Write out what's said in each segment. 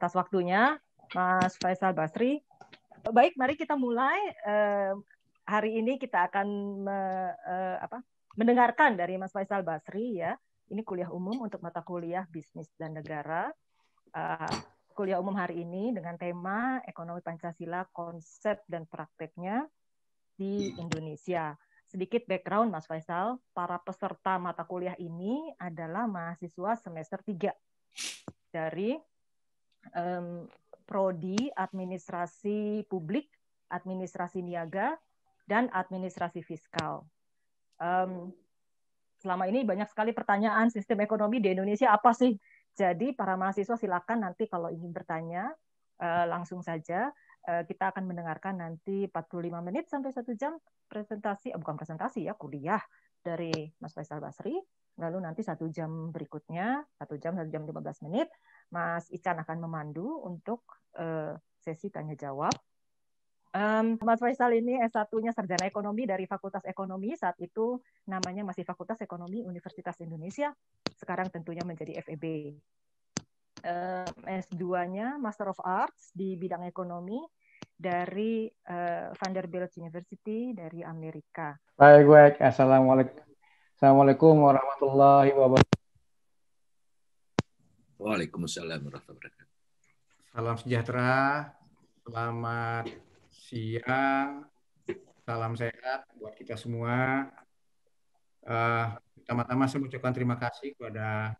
atas waktunya, Mas Faisal Basri. Baik, mari kita mulai. Hari ini kita akan mendengarkan dari Mas Faisal Basri ya. Ini kuliah umum untuk mata kuliah Bisnis dan Negara. Kuliah umum hari ini dengan tema Ekonomi Pancasila, Konsep dan Prakteknya di Indonesia. Sedikit background Mas Faisal, para peserta mata kuliah ini adalah mahasiswa semester 3 dari Prodi Administrasi Publik, Administrasi Niaga, dan Administrasi Fiskal. Selama ini banyak sekali pertanyaan sistem ekonomi di Indonesia apa sih? Jadi para mahasiswa silakan nanti kalau ingin bertanya langsung saja. Kita akan mendengarkan nanti 45 menit sampai 1 jam presentasi, bukan presentasi ya, kuliah dari Mas Faisal Basri. Lalu nanti 1 jam berikutnya, 1 jam 15 menit, Mas Ican akan memandu untuk sesi tanya jawab. Mas Faisal ini S1-nya Sarjana Ekonomi dari Fakultas Ekonomi, saat itu namanya masih Fakultas Ekonomi Universitas Indonesia, sekarang tentunya menjadi FEB. S2-nya Master of Arts di bidang ekonomi dari Vanderbilt University dari Amerika. Baik. Assalamualaikum warahmatullahi wabarakatuh. Waalaikumsalam warahmatullahi wabarakatuh. Salam sejahtera, selamat siang, salam sehat buat kita semua. Pertama-tama saya mengucapkan terima kasih kepada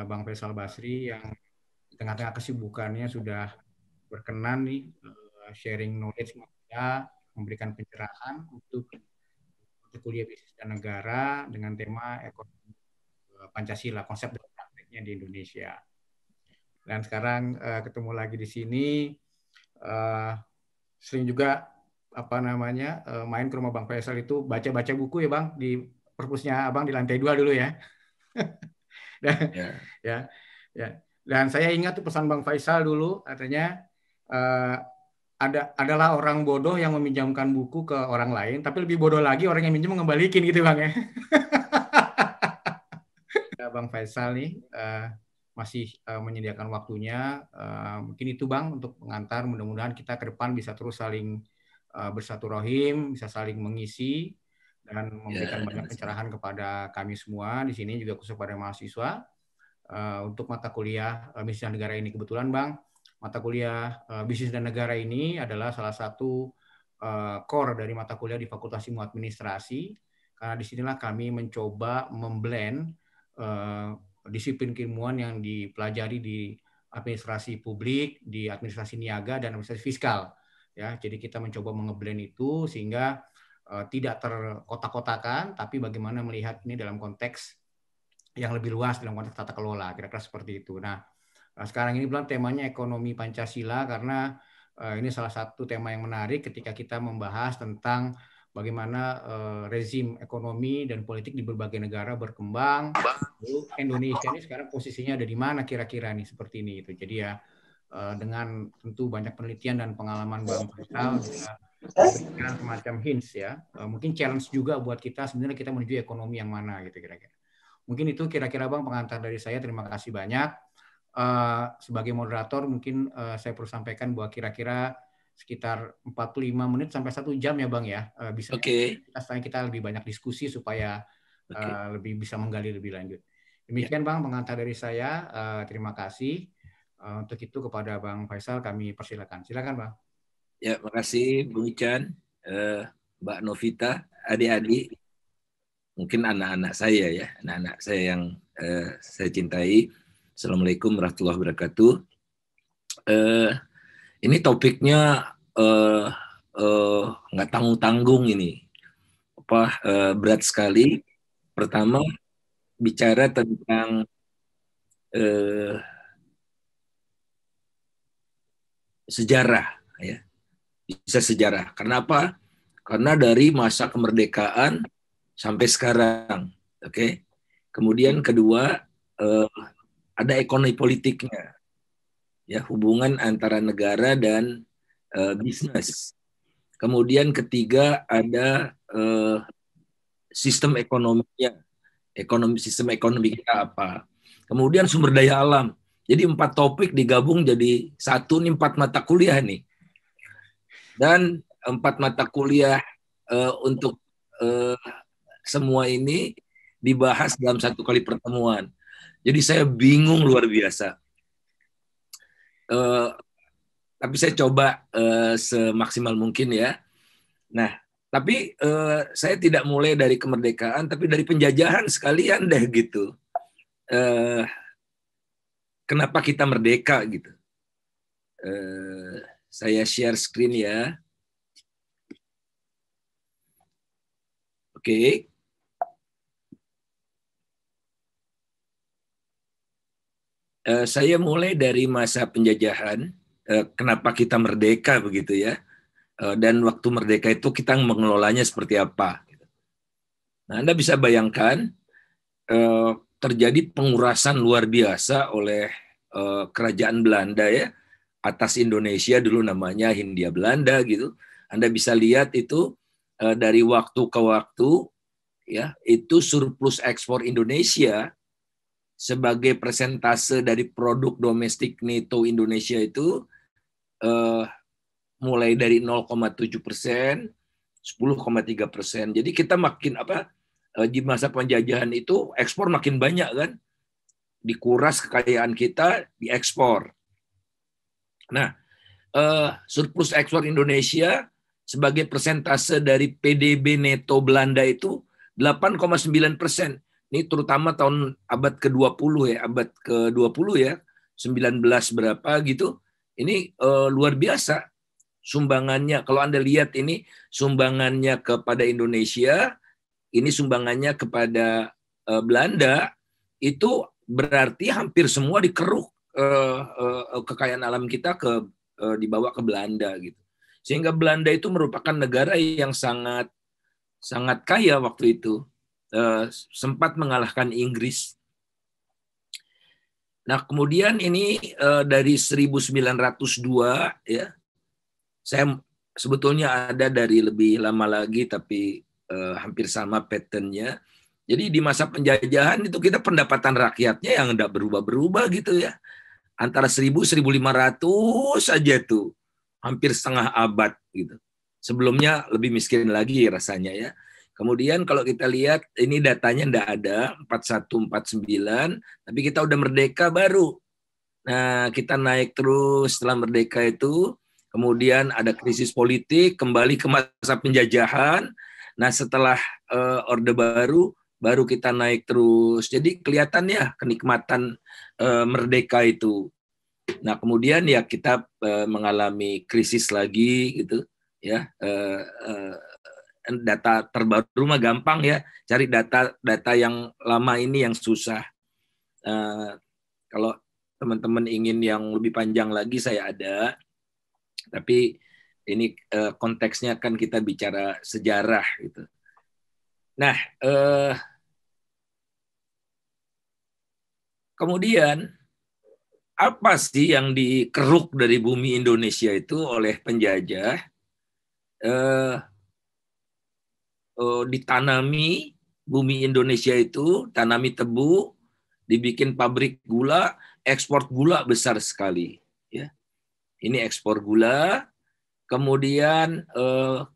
Bang Faisal Basri yang di tengah-tengah kesibukannya sudah berkenan nih sharing knowledge kita, memberikan pencerahan untuk kuliah Bisnis dan Negara dengan tema ekonomi Pancasila, konsep dan prakteknya di Indonesia. Dan sekarang ketemu lagi di sini, sering juga main ke rumah Bang Faisal itu baca-baca buku ya Bang, di perpusnya Abang di lantai 2 dulu ya. Dan saya ingat tuh pesan Bang Faisal dulu, katanya adalah orang bodoh yang meminjamkan buku ke orang lain, tapi lebih bodoh lagi orang yang minjem mengembalikan gitu Bang ya. Bang Faisal nih masih menyediakan waktunya, mungkin itu Bang untuk pengantar, mudah-mudahan kita ke depan bisa terus saling bersatu-rahim, bisa saling mengisi dan memberikan banyak pencerahan kepada kami semua di sini, juga khusus pada mahasiswa. Untuk mata kuliah Bisnis dan Negara ini, kebetulan Bang, mata kuliah Bisnis dan Negara ini adalah salah satu core dari mata kuliah di Fakultas Ilmu Administrasi, karena disinilah kami mencoba memblend disiplin keilmuan yang dipelajari di administrasi publik, di administrasi niaga, dan administrasi fiskal. Ya, jadi kita mencoba mengeblend itu sehingga tidak terkotak-kotakan, tapi bagaimana melihat ini dalam konteks yang lebih luas, dalam konteks tata kelola, kira-kira seperti itu. Nah, sekarang ini bilang temanya ekonomi Pancasila karena ini salah satu tema yang menarik ketika kita membahas tentang bagaimana rezim ekonomi dan politik di berbagai negara berkembang. Lalu Indonesia ini sekarang posisinya ada di mana kira-kira nih seperti ini gitu. Jadi ya dengan tentu banyak penelitian dan pengalaman Bang Faisal bisa memberikan semacam hints ya. Mungkin challenge juga buat kita sebenarnya kita menuju ekonomi yang mana gitu kira-kira. Mungkin itu kira-kira Bang pengantar dari saya. Terima kasih banyak. Sebagai moderator mungkin saya perlu sampaikan bahwa kira-kira sekitar 45 menit sampai 1 jam ya Bang ya. Bisa kita lebih banyak diskusi supaya lebih bisa menggali lebih lanjut. Demikian Bang pengantar dari saya. Terima kasih. Untuk itu kepada Bang Faisal kami persilakan. Silakan Bang. Ya, makasih Bung Ican, Mbak Novita, adik-adik. Mungkin anak-anak saya ya, anak-anak saya yang saya cintai. Assalamualaikum warahmatullahi wabarakatuh. Ini topiknya nggak tanggung-tanggung ini, berat sekali. Pertama bicara tentang sejarah, ya, bisa sejarah. Kenapa? Karena dari masa kemerdekaan sampai sekarang, oke. Kemudian kedua ada ekonomi politiknya, ya, hubungan antara negara dan bisnis. Kemudian ketiga ada sistem ekonominya, sistem ekonomi kita apa. Kemudian sumber daya alam, Jadi 4 topik digabung jadi satu nih, 4 mata kuliah nih. Dan 4 mata kuliah untuk semua ini dibahas dalam 1 kali pertemuan. Jadi saya bingung luar biasa. Tapi saya coba semaksimal mungkin ya. Nah, tapi saya tidak mulai dari kemerdekaan, tapi dari penjajahan sekalian deh gitu. Kenapa kita merdeka gitu? Saya share screen ya. Oke. Saya mulai dari masa penjajahan. Kenapa kita merdeka begitu ya? Dan waktu merdeka itu kita mengelolanya seperti apa? Nah, Anda bisa bayangkan terjadi pengurasan luar biasa oleh kerajaan Belanda ya atas Indonesia, dulu namanya Hindia Belanda gitu. Anda bisa lihat itu dari waktu ke waktu ya, itu surplus ekspor Indonesia sebagai persentase dari produk domestik neto Indonesia itu mulai dari 0,7%, 10,3%. Jadi kita makin di masa penjajahan itu ekspor makin banyak kan, dikuras kekayaan kita, diekspor. Nah, surplus ekspor Indonesia sebagai persentase dari PDB neto Belanda itu 8,9%. Ini terutama tahun abad ke-20 ya, abad ke-20 ya, 19 berapa gitu. Ini luar biasa sumbangannya. Kalau Anda lihat ini sumbangannya kepada Indonesia, ini sumbangannya kepada Belanda, itu berarti hampir semua dikeruk kekayaan alam kita dibawa ke Belanda gitu. Sehingga Belanda itu merupakan negara yang sangat kaya waktu itu. Sempat mengalahkan Inggris. Nah, kemudian ini dari 1902 ya. Saya sebetulnya ada dari lebih lama lagi tapi hampir sama pattern-nya. Jadi di masa penjajahan itu kita pendapatan rakyatnya yang enggak berubah-berubah gitu ya. Antara 1.000-1.500 saja tuh. Hampir setengah abad gitu. Sebelumnya lebih miskin lagi rasanya ya. Kemudian kalau kita lihat ini datanya enggak ada 41 49, tapi kita udah merdeka baru. Nah, kita naik terus setelah merdeka itu, kemudian ada krisis politik, kembali ke masa penjajahan. Nah, setelah Orde baru kita naik terus. Jadi kelihatan ya kenikmatan merdeka itu. Nah, kemudian ya kita mengalami krisis lagi gitu ya. Data terbaru mah gampang ya, cari data yang lama ini yang susah. Kalau teman-teman ingin yang lebih panjang lagi saya ada, tapi ini konteksnya kan kita bicara sejarah gitu. Nah, kemudian apa sih yang dikeruk dari bumi Indonesia itu oleh penjajah? Ditanami bumi Indonesia itu, tanami tebu, dibikin pabrik gula, ekspor gula besar sekali. Ya, ini ekspor gula, kemudian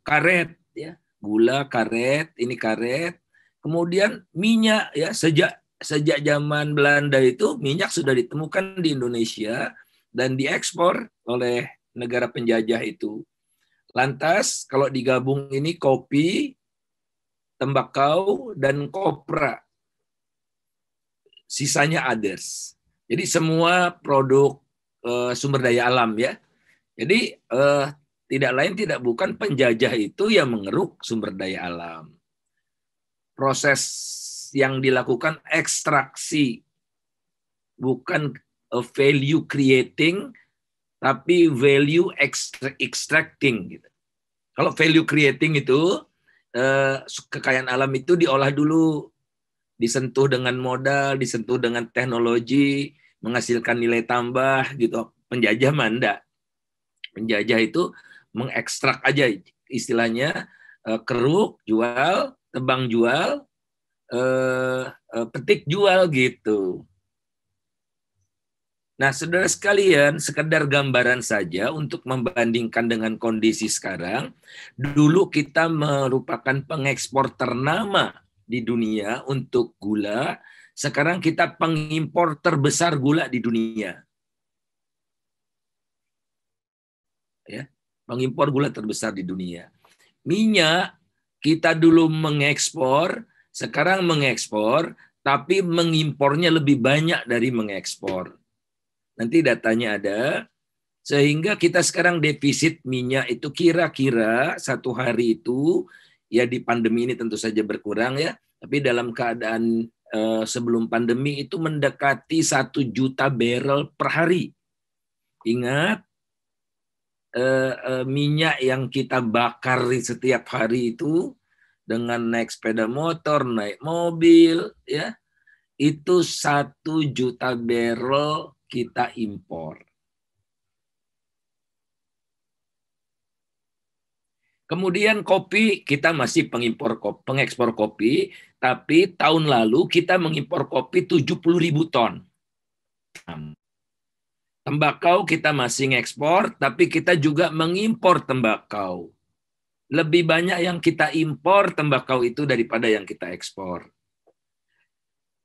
karet, ya, gula, karet, ini karet, kemudian minyak, ya, sejak zaman Belanda itu minyak sudah ditemukan di Indonesia dan diekspor oleh negara penjajah itu. Lantas kalau digabung ini kopi, tembakau, dan kopra. Sisanya others. Jadi semua produk sumber daya alam ya. Jadi tidak lain tidak bukan penjajah itu yang mengeruk sumber daya alam. Proses yang dilakukan ekstraksi, bukan value creating, tapi value extracting. Gitu. Kalau value creating itu kekayaan alam itu diolah dulu, disentuh dengan modal, disentuh dengan teknologi, menghasilkan nilai tambah gitu. Penjajah mah enggak. Penjajah itu mengekstrak aja istilahnya, keruk jual, tebang jual, petik jual gitu. Nah, saudara sekalian, sekedar gambaran saja untuk membandingkan dengan kondisi sekarang. Dulu kita merupakan pengekspor ternama di dunia untuk gula. Sekarang kita pengimpor terbesar gula di dunia. Ya, pengimpor gula terbesar di dunia. Minyak kita dulu mengekspor, sekarang mengekspor, tapi mengimpornya lebih banyak dari mengekspor. Nanti datanya ada, sehingga kita sekarang defisit minyak itu kira-kira satu hari itu, ya di pandemi ini tentu saja berkurang ya, tapi dalam keadaan sebelum pandemi itu mendekati 1 juta barrel per hari. Ingat, minyak yang kita bakar setiap hari itu dengan naik sepeda motor, naik mobil, ya itu 1 juta barrel kita impor. Kemudian kopi, kita masih pengekspor kopi, tapi tahun lalu kita mengimpor kopi 70.000 ton. Tembakau kita masih ngekspor, tapi kita juga mengimpor tembakau. Lebih banyak yang kita impor tembakau itu daripada yang kita ekspor.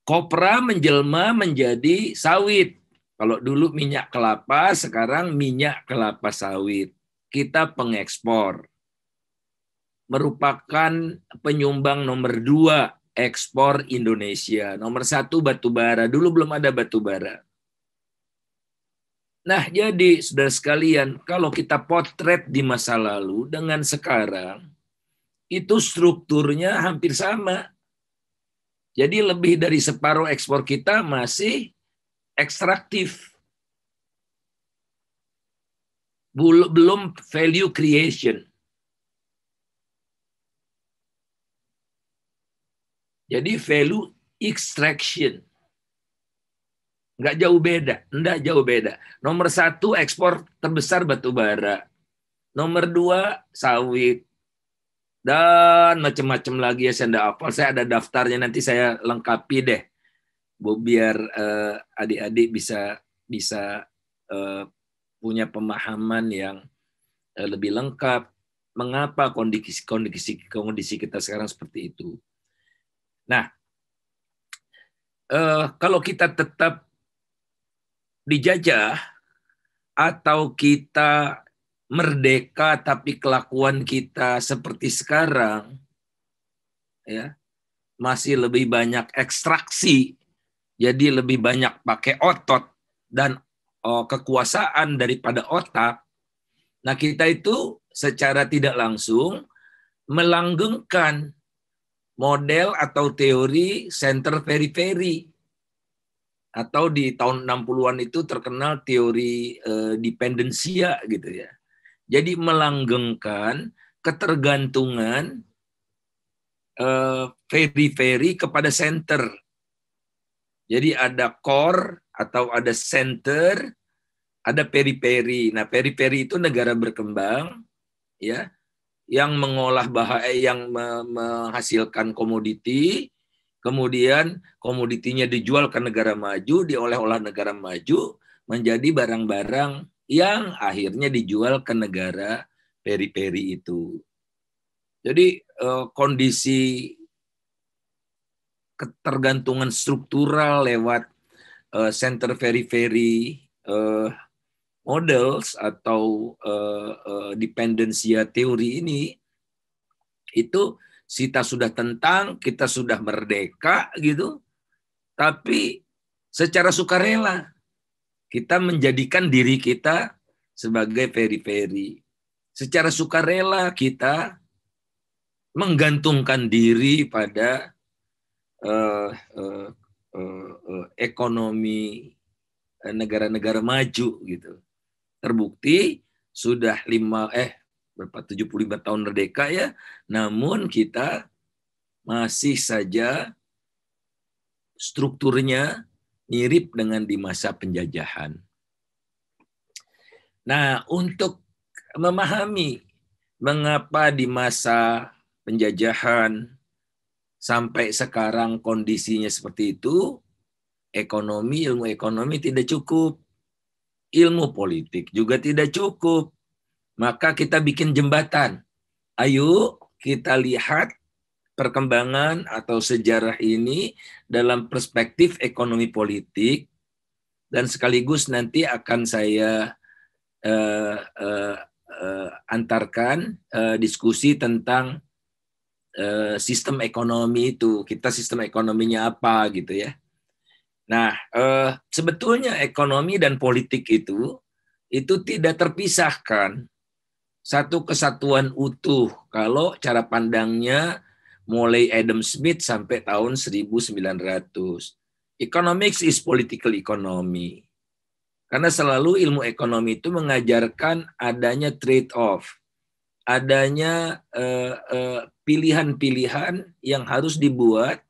Kopra menjelma menjadi sawit. Kalau dulu minyak kelapa, sekarang minyak kelapa sawit. Kita pengekspor. Merupakan penyumbang nomor 2 ekspor Indonesia. Nomor 1 batu bara. Dulu belum ada batu bara. Nah, jadi saudara sekalian, kalau kita potret di masa lalu dengan sekarang, itu strukturnya hampir sama. Jadi lebih dari separuh ekspor kita masih ekstraktif. Belum value creation. Jadi value extraction. Nggak jauh beda. Nggak jauh beda. Nomor 1 ekspor terbesar batu bara. Nomor 2 sawit. Dan macam-macam lagi ya, saya nggak hafal. Saya ada daftarnya, nanti saya lengkapi deh. Biar adik-adik bisa punya pemahaman yang lebih lengkap. Mengapa kondisi kita sekarang seperti itu. Nah, kalau kita tetap dijajah atau kita merdeka tapi kelakuan kita seperti sekarang, ya masih lebih banyak ekstraksi, jadi lebih banyak pakai otot dan kekuasaan daripada otak. Nah, kita itu secara tidak langsung melanggengkan model atau teori center periphery, atau di tahun 60-an itu terkenal teori dependensia gitu ya. Jadi melanggengkan ketergantungan periphery kepada center. Jadi ada core atau ada center, ada periphery. Nah, periphery itu negara berkembang, ya, yang mengolah yang menghasilkan komoditi, kemudian komoditinya dijual ke negara maju, diolah-olah negara maju, menjadi barang-barang yang akhirnya dijual ke negara periphery itu. Jadi kondisi ketergantungan struktural lewat center periphery models atau dependensia teori ini, itu kita sudah tentang, kita sudah merdeka gitu, tapi secara sukarela kita menjadikan diri kita sebagai periphery. Secara sukarela kita menggantungkan diri pada ekonomi negara-negara maju gitu. Terbukti sudah 75 tahun merdeka ya, namun kita masih saja strukturnya mirip dengan di masa penjajahan. Nah, untuk memahami mengapa di masa penjajahan sampai sekarang kondisinya seperti itu, ilmu ekonomi tidak cukup. ilmu politik juga tidak cukup. Maka kita bikin jembatan. Ayo kita lihat perkembangan atau sejarah ini dalam perspektif ekonomi politik, dan sekaligus nanti akan saya antarkan diskusi tentang sistem ekonomi itu. Kita sistem ekonominya apa gitu ya. Nah, sebetulnya ekonomi dan politik itu tidak terpisahkan, satu kesatuan utuh kalau cara pandangnya mulai Adam Smith sampai tahun 1900. Economics is political economy. Karena selalu ilmu ekonomi itu mengajarkan adanya trade-off, adanya pilihan-pilihan yang harus dibuat.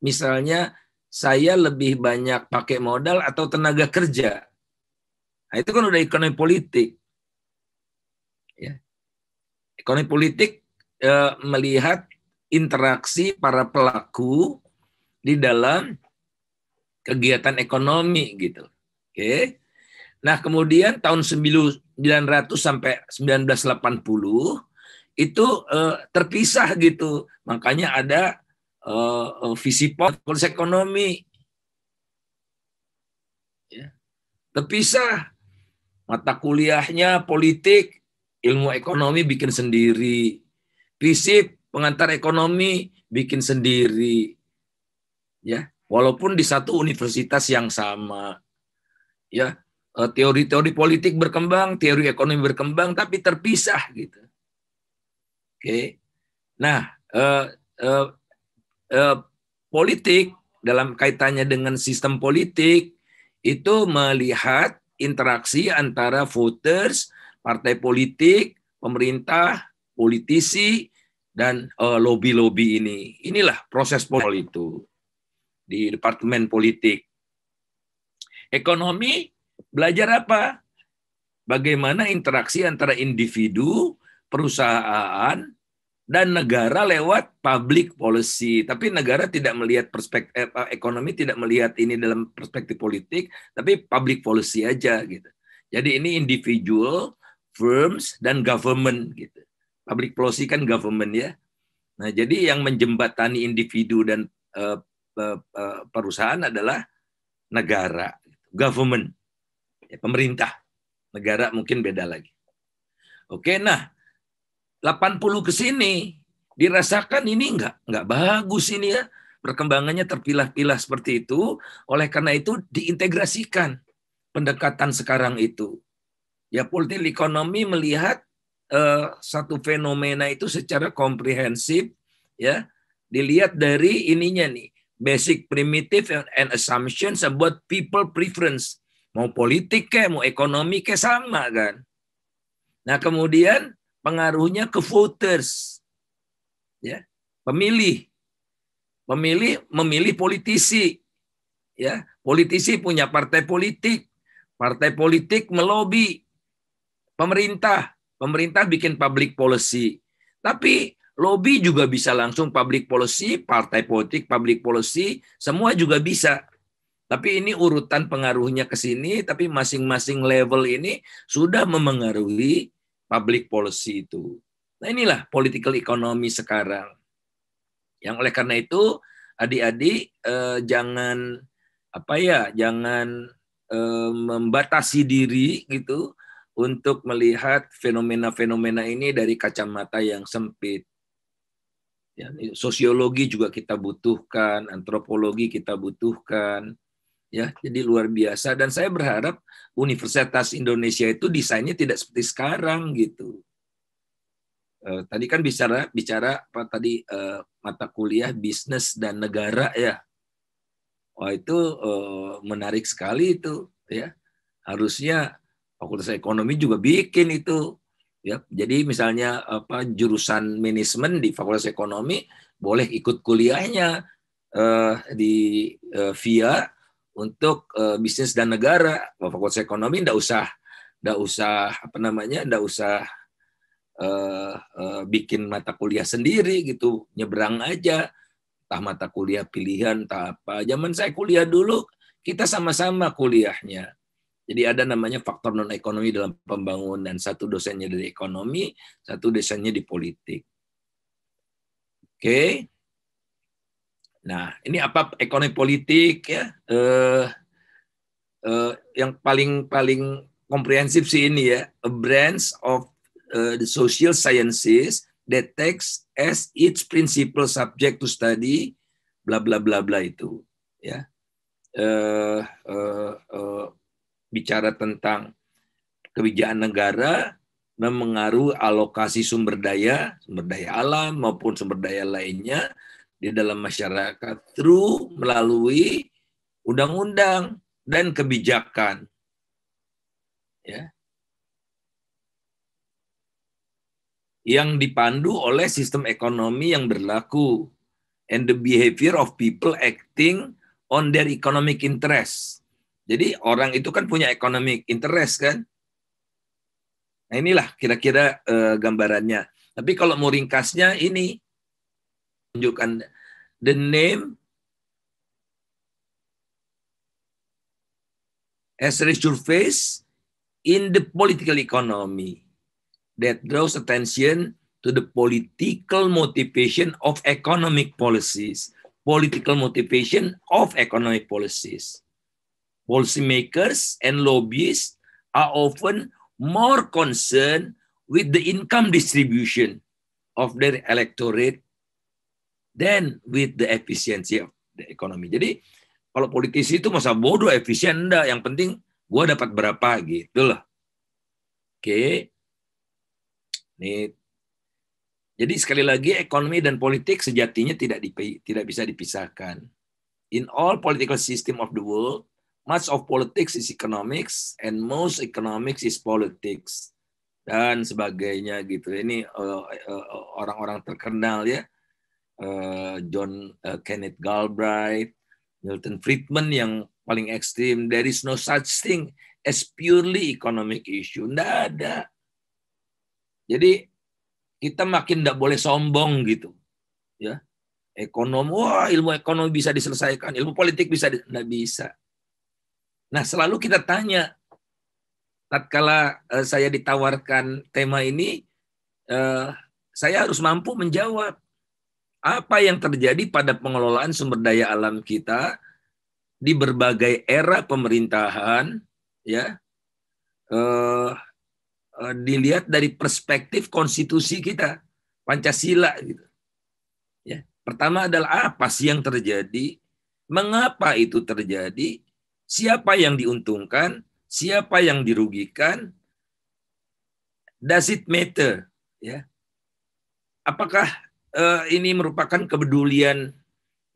Misalnya, saya lebih banyak pakai modal atau tenaga kerja. Nah, itu kan udah ekonomi politik. Ya. Ekonomi politik melihat interaksi para pelaku di dalam kegiatan ekonomi gitu. Oke. Nah, kemudian tahun 1900 sampai 1980 itu terpisah gitu. Makanya ada visi polisi ekonomi. Ya. Terpisah. Mata kuliahnya politik, ilmu ekonomi bikin sendiri. Fisip pengantar ekonomi bikin sendiri, ya, walaupun di satu universitas yang sama, ya, teori-teori politik berkembang, teori ekonomi berkembang, tapi terpisah gitu. Oke, nah, politik dalam kaitannya dengan sistem politik itu melihat interaksi antara voters, partai politik, pemerintah, politisi, dan lobby-lobby ini. Inilah proses politik itu di Departemen Politik. Ekonomi belajar apa? Bagaimana interaksi antara individu, perusahaan, dan negara lewat public policy. Tapi negara tidak melihat perspektif ekonomi, tidak melihat ini dalam perspektif politik, tapi public policy aja gitu. Jadi ini individual, firms, dan government gitu. Public policy kan government ya. Nah, jadi yang menjembatani individu dan perusahaan adalah negara, government, ya, pemerintah. Negara mungkin beda lagi. Oke, nah 80 ke sini dirasakan ini nggak bagus ini ya, perkembangannya terpilah-pilah seperti itu. Oleh karena itu diintegrasikan pendekatan sekarang itu. Ya, politik ekonomi melihat satu fenomena itu secara komprehensif, ya, dilihat dari ininya nih, basic primitive and assumptions about people preference, mau politik kayak mau ekonomi kayak sama kan. Nah, kemudian pengaruhnya ke voters, ya, memilih politisi, ya, politisi punya partai politik melobi pemerintah bikin public policy. Tapi lobby juga bisa langsung public policy, partai politik public policy, semua juga bisa. Tapi ini urutan pengaruhnya ke sini, tapi masing-masing level ini sudah memengaruhi public policy itu. Nah, inilah political economy sekarang. Yang oleh karena itu, adik-adik jangan membatasi diri gitu untuk melihat fenomena-fenomena ini dari kacamata yang sempit. Ya, sosiologi juga kita butuhkan, antropologi kita butuhkan, ya, jadi luar biasa. Dan saya berharap Universitas Indonesia itu desainnya tidak seperti sekarang gitu. Tadi kan bicara apa tadi, mata kuliah bisnis dan negara ya. Wah, itu menarik sekali itu ya. Harusnya Fakultas Ekonomi juga bikin itu, ya. Jadi misalnya jurusan manajemen di Fakultas Ekonomi boleh ikut kuliahnya di via untuk bisnis dan negara. Fakultas Ekonomi nggak usah bikin mata kuliah sendiri gitu, nyebrang aja, entah mata kuliah pilihan, entah apa. Zaman saya kuliah dulu kita sama-sama kuliahnya. Jadi ada namanya faktor non-ekonomi dalam pembangunan. Satu dosennya dari ekonomi, satu dosennya di politik. Oke. Nah, ini apa ekonomi politik ya? Yang paling komprehensif sih ini ya, a branch of the social sciences that takes as its principal subject to study bla bla bla bla itu ya. Bicara tentang kebijakan negara memengaruhi alokasi sumber daya alam maupun sumber daya lainnya di dalam masyarakat melalui undang-undang dan kebijakan. Ya. Yang dipandu oleh sistem ekonomi yang berlaku and the behavior of people acting on their economic interest. Jadi orang itu kan punya economic interest kan. Nah inilah kira-kira gambarannya. Tapi kalau mau ringkasnya ini tunjukkan the name has resurfaced in the political economy that draws attention to the political motivation of economic policies. Political motivation of economic policies. Policymakers and lobbyists are often more concerned with the income distribution of their electorate than with the efficiency of the economy. Jadi kalau politisi itu masa bodoh efisien enggak, yang penting gua dapat berapa gitu loh. Oke. Nih. Jadi sekali lagi ekonomi dan politik sejatinya tidak bisa dipisahkan. In all political system of the world, much of politics is economics and most economics is politics dan sebagainya gitu. Ini orang-orang terkenal ya. John Kenneth Galbraith, Milton Friedman yang paling ekstrim, there is no such thing as purely economic issue. Nggak ada. Jadi kita makin nggak boleh sombong gitu, ya. Wah ilmu ekonomi bisa diselesaikan, ilmu politik bisa, nggak bisa. Nah selalu kita tanya, tatkala saya ditawarkan tema ini, saya harus mampu menjawab apa yang terjadi pada pengelolaan sumber daya alam kita di berbagai era pemerintahan, ya. Dilihat dari perspektif konstitusi kita, Pancasila gitu. Ya. Pertama adalah apa sih yang terjadi? Mengapa itu terjadi? Siapa yang diuntungkan? Siapa yang dirugikan? Does it matter? Ya. Apakah ini merupakan kepedulian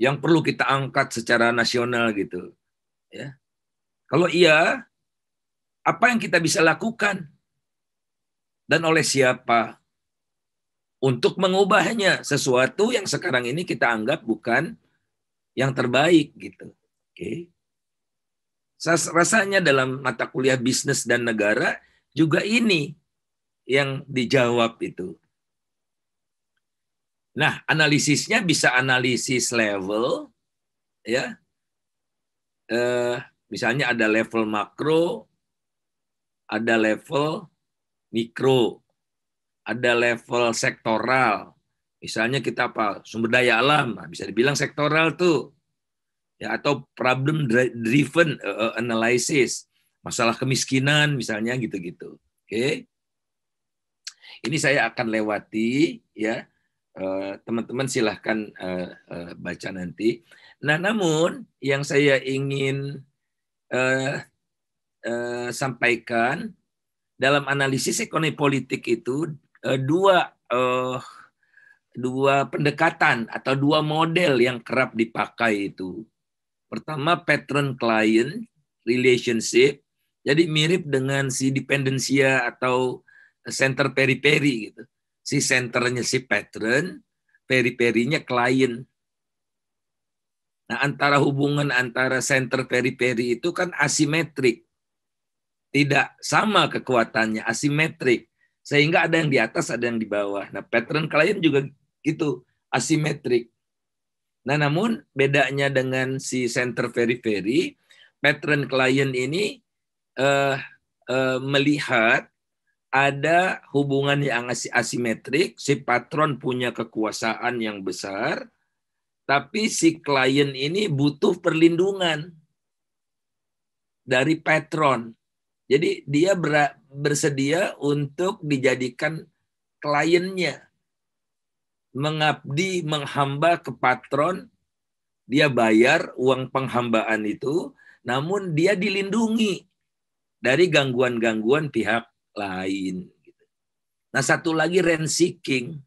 yang perlu kita angkat secara nasional gitu? Ya. Kalau iya, apa yang kita bisa lakukan? Dan oleh siapa untuk mengubahnya, sesuatu yang sekarang ini kita anggap bukan yang terbaik gitu. Oke. Rasanya dalam mata kuliah bisnis dan negara juga ini yang dijawab itu. Nah, analisisnya bisa analisis level ya. Misalnya ada level makro, ada level mikro, ada level sektoral. Misalnya kita apa? Sumber daya alam, bisa dibilang sektoral tuh. Ya, atau problem driven analysis, masalah kemiskinan misalnya gitu-gitu. Oke. Ini saya akan lewati ya. Teman-teman silahkan baca nanti. Nah, namun yang saya ingin sampaikan dalam analisis ekonomi politik itu dua pendekatan atau dua model yang kerap dipakai itu. Pertama, patron client relationship, jadi mirip dengan si dependensia atau center periperi gitu. Si centernya si patron, periperinya klien. Nah, hubungan antara center periperi itu kan asimetrik. Tidak sama kekuatannya, asimetrik. Sehingga ada yang di atas, ada yang di bawah. Nah, patron klien juga gitu, asimetrik. Nah, namun bedanya dengan si center periphery, patron klien ini melihat ada hubungan yang asimetrik, si patron punya kekuasaan yang besar, tapi si klien ini butuh perlindungan dari patron. Jadi dia bersedia untuk dijadikan kliennya, mengabdi, menghamba ke patron, dia bayar uang penghambaan itu, namun dia dilindungi dari gangguan-gangguan pihak lain. Nah, satu lagi rent seeking.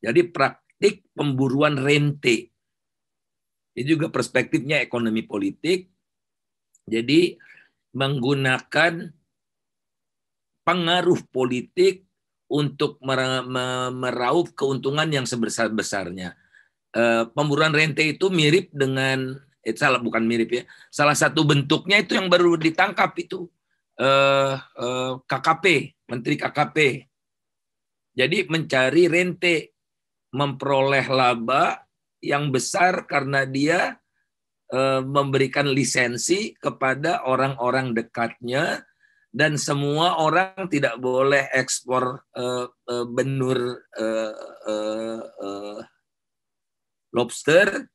Jadi praktik pemburuan rente. Ini juga perspektifnya ekonomi politik. Jadi menggunakan pengaruh politik untuk meraup keuntungan yang sebesar-besarnya. Pemburuan rente itu mirip dengan bukan mirip ya. Salah satu bentuknya itu yang baru ditangkap itu KKP, Menteri KKP. Jadi mencari rente, memperoleh laba yang besar karena dia memberikan lisensi kepada orang-orang dekatnya, dan semua orang tidak boleh ekspor benur lobster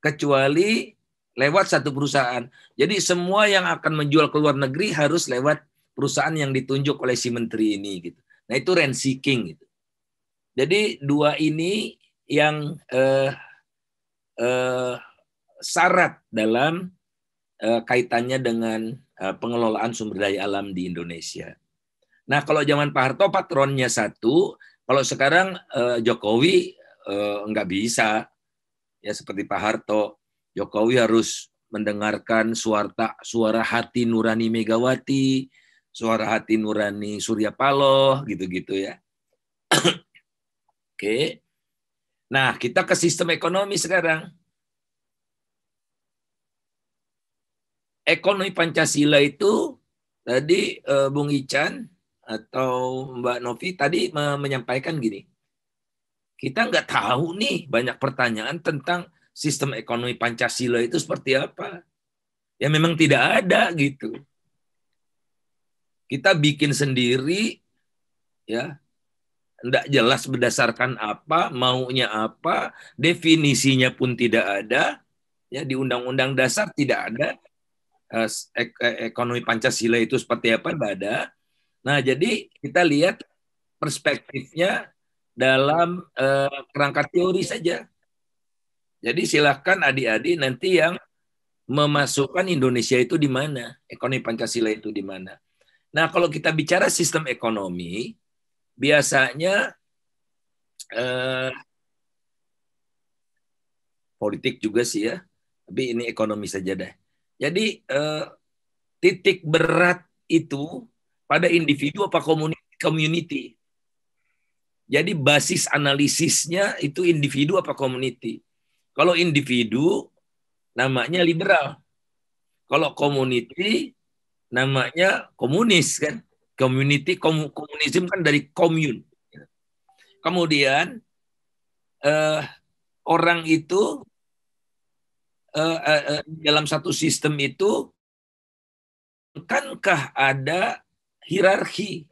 kecuali lewat satu perusahaan. Jadi semua yang akan menjual ke luar negeri harus lewat perusahaan yang ditunjuk oleh si menteri ini gitu. Nah, itu rent seeking gitu. Jadi dua ini yang syarat dalam kaitannya dengan pengelolaan sumber daya alam di Indonesia. Nah, kalau zaman Pak Harto patronnya satu, kalau sekarang Jokowi nggak bisa. Ya seperti Pak Harto, Jokowi harus mendengarkan suara hati nurani Megawati, suara hati nurani Surya Paloh, gitu-gitu ya. Oke. Nah, kita ke sistem ekonomi sekarang. Ekonomi Pancasila itu tadi Bung Ican atau Mbak Novi tadi menyampaikan gini. Kita nggak tahu nih, banyak pertanyaan tentang sistem ekonomi Pancasila itu seperti apa. Ya memang tidak ada gitu. Kita bikin sendiri, ya, nggak jelas berdasarkan apa, maunya apa, definisinya pun tidak ada, ya di Undang-Undang Dasar tidak ada ekonomi Pancasila itu seperti apa, nggak ada. Nah, jadi kita lihat perspektifnya dalam kerangka teori saja. Jadi silahkan adik-adik nanti yang memasukkan Indonesia itu di mana, ekonomi Pancasila itu di mana. Nah, kalau kita bicara sistem ekonomi, biasanya politik juga sih ya, tapi ini ekonomi saja deh. Jadi titik berat itu pada individu apa community. Jadi basis analisisnya itu individu apa community. Kalau individu namanya liberal. Kalau community namanya komunis kan. Community, komunisme kan dari commune. Kemudian orang itu dalam satu sistem itu akankah ada hierarki?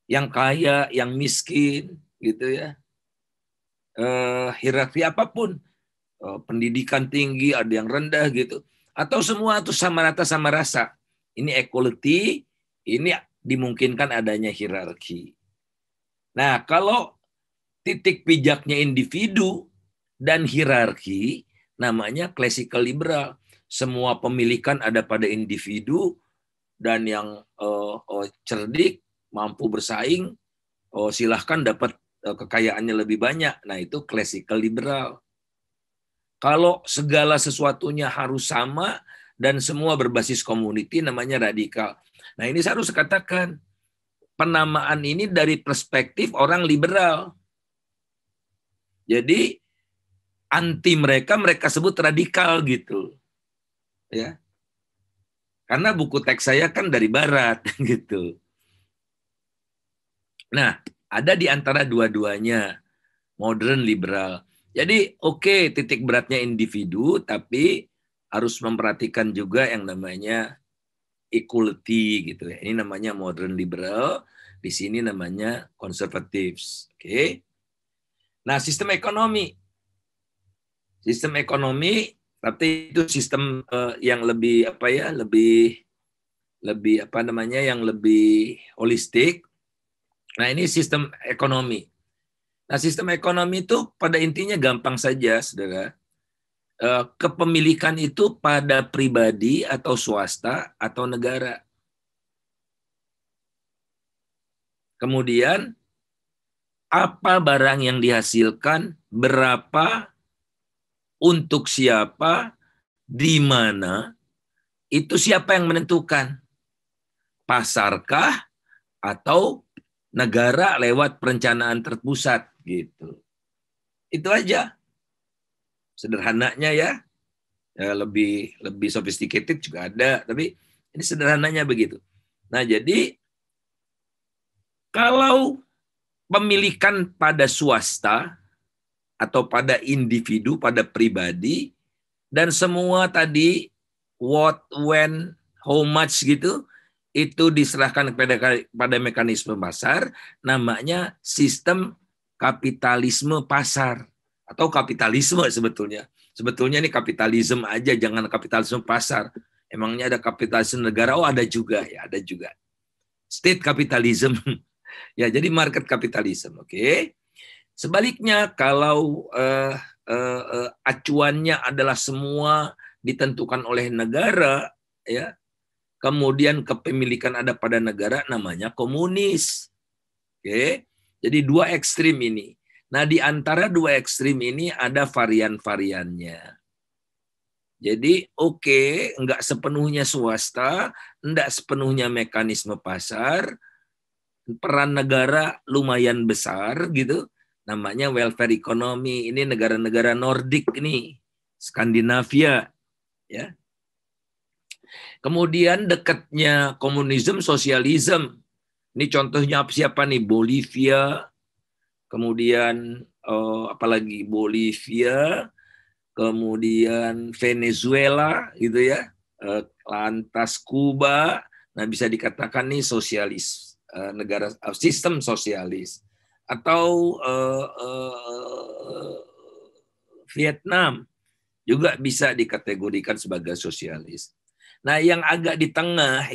Yang kaya, yang miskin, gitu ya. Hierarki apapun. Pendidikan tinggi, ada yang rendah gitu. Atau semua itu sama rata sama rasa. Ini equality, ini dimungkinkan adanya hierarki. Nah, kalau titik pijaknya individu dan hierarki, namanya classical liberal. Semua pemilikan ada pada individu, dan yang cerdik, mampu bersaing, silahkan dapat kekayaannya lebih banyak. Nah, itu classical liberal. Kalau segala sesuatunya harus sama dan semua berbasis community, namanya radikal. Nah, ini saya harus katakan, penamaan ini dari perspektif orang liberal. Jadi anti mereka sebut radikal gitu. Ya. Karena buku teks saya kan dari barat gitu. Nah, ada di antara dua-duanya, modern liberal. Jadi oke, titik beratnya individu, tapi harus memperhatikan juga yang namanya equality gitu ya. Ini namanya modern liberal, di sini namanya conservatives. Oke. Nah, sistem ekonomi, tapi itu sistem yang lebih apa ya, lebih apa namanya, yang lebih holistik. Nah, ini sistem ekonomi. Nah, sistem ekonomi itu pada intinya gampang saja, saudara. Kepemilikan itu pada pribadi atau swasta atau negara. Kemudian apa barang yang dihasilkan, berapa, untuk siapa, di mana, itu siapa yang menentukan? Pasarkah atau negara lewat perencanaan terpusat gitu. Itu aja. Sederhananya ya. Lebih sophisticated juga ada, tapi ini sederhananya begitu. Nah, jadi kalau pemilikan pada swasta atau pada individu, pada pribadi, dan semua tadi what, when, how much gitu, itu diserahkan pada mekanisme pasar, namanya sistem kapitalisme pasar atau kapitalisme sebetulnya. Sebetulnya ini kapitalisme aja, jangan kapitalisme pasar. Emangnya ada kapitalisme negara? Oh, ada juga ya, ada juga. State capitalism. Ya, jadi market capitalism, oke. Sebaliknya kalau acuannya adalah semua ditentukan oleh negara, ya, kemudian kepemilikan ada pada negara, namanya komunis. Oke. Jadi dua ekstrim ini. Nah, di antara dua ekstrim ini ada varian-variannya. Jadi oke, enggak sepenuhnya swasta, enggak sepenuhnya mekanisme pasar, peran negara lumayan besar gitu. Namanya welfare economy. Ini negara-negara Nordik ini, Skandinavia, ya. Kemudian dekatnya komunisme, sosialisme. Ini contohnya siapa nih? Bolivia, kemudian apalagi Bolivia, kemudian Venezuela gitu ya, lantas Kuba. Nah, bisa dikatakan nih sosialis, negara sistem sosialis. Atau Vietnam juga bisa dikategorikan sebagai sosialis. Nah, yang agak di tengah,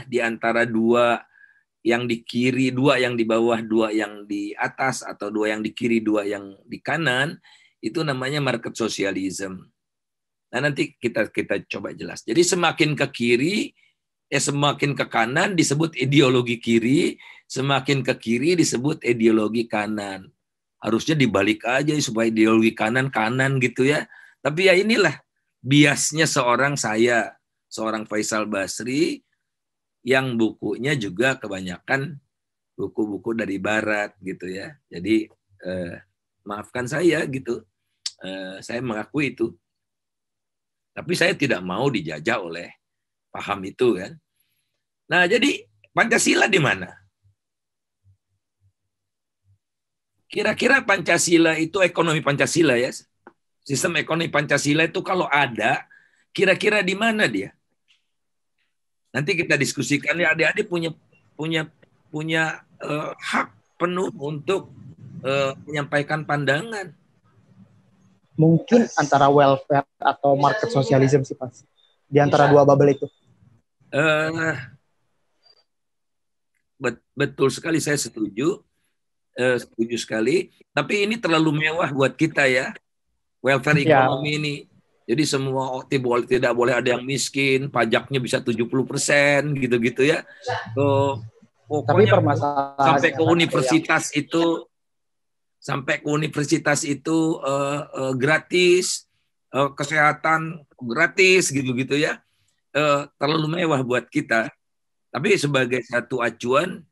di antara dua yang di kiri, dua yang di bawah, dua yang di atas, atau dua yang di kiri, dua yang di kanan, itu namanya market socialism. Nah, nanti kita coba jelas. Jadi semakin ke kiri, semakin ke kanan disebut ideologi kiri, semakin ke kiri disebut ideologi kanan. Harusnya dibalik aja supaya ideologi kanan gitu ya. Tapi ya inilah biasnya seorang Faisal Basri, yang bukunya juga kebanyakan buku-buku dari Barat gitu ya. Jadi maafkan saya gitu, saya mengakui itu. Tapi saya tidak mau dijajah oleh paham itu kan. Nah, jadi Pancasila di mana? Kira-kira Pancasila itu, ekonomi Pancasila ya, sistem ekonomi Pancasila itu kalau ada, kira-kira di mana dia? Nanti kita diskusikan ya, adik-adik punya hak penuh untuk menyampaikan pandangan. Mungkin antara welfare atau market socialism sih Pak. Di antara dua bubble itu. Betul sekali, saya setuju sekali. Tapi ini terlalu mewah buat kita ya, welfare ekonomi ini. Jadi semua tidak boleh ada yang miskin, pajaknya bisa 70% gitu-gitu ya. Pokoknya sampai ke universitas itu gratis, kesehatan gratis gitu-gitu ya. Terlalu mewah buat kita. Tapi sebagai satu acuan,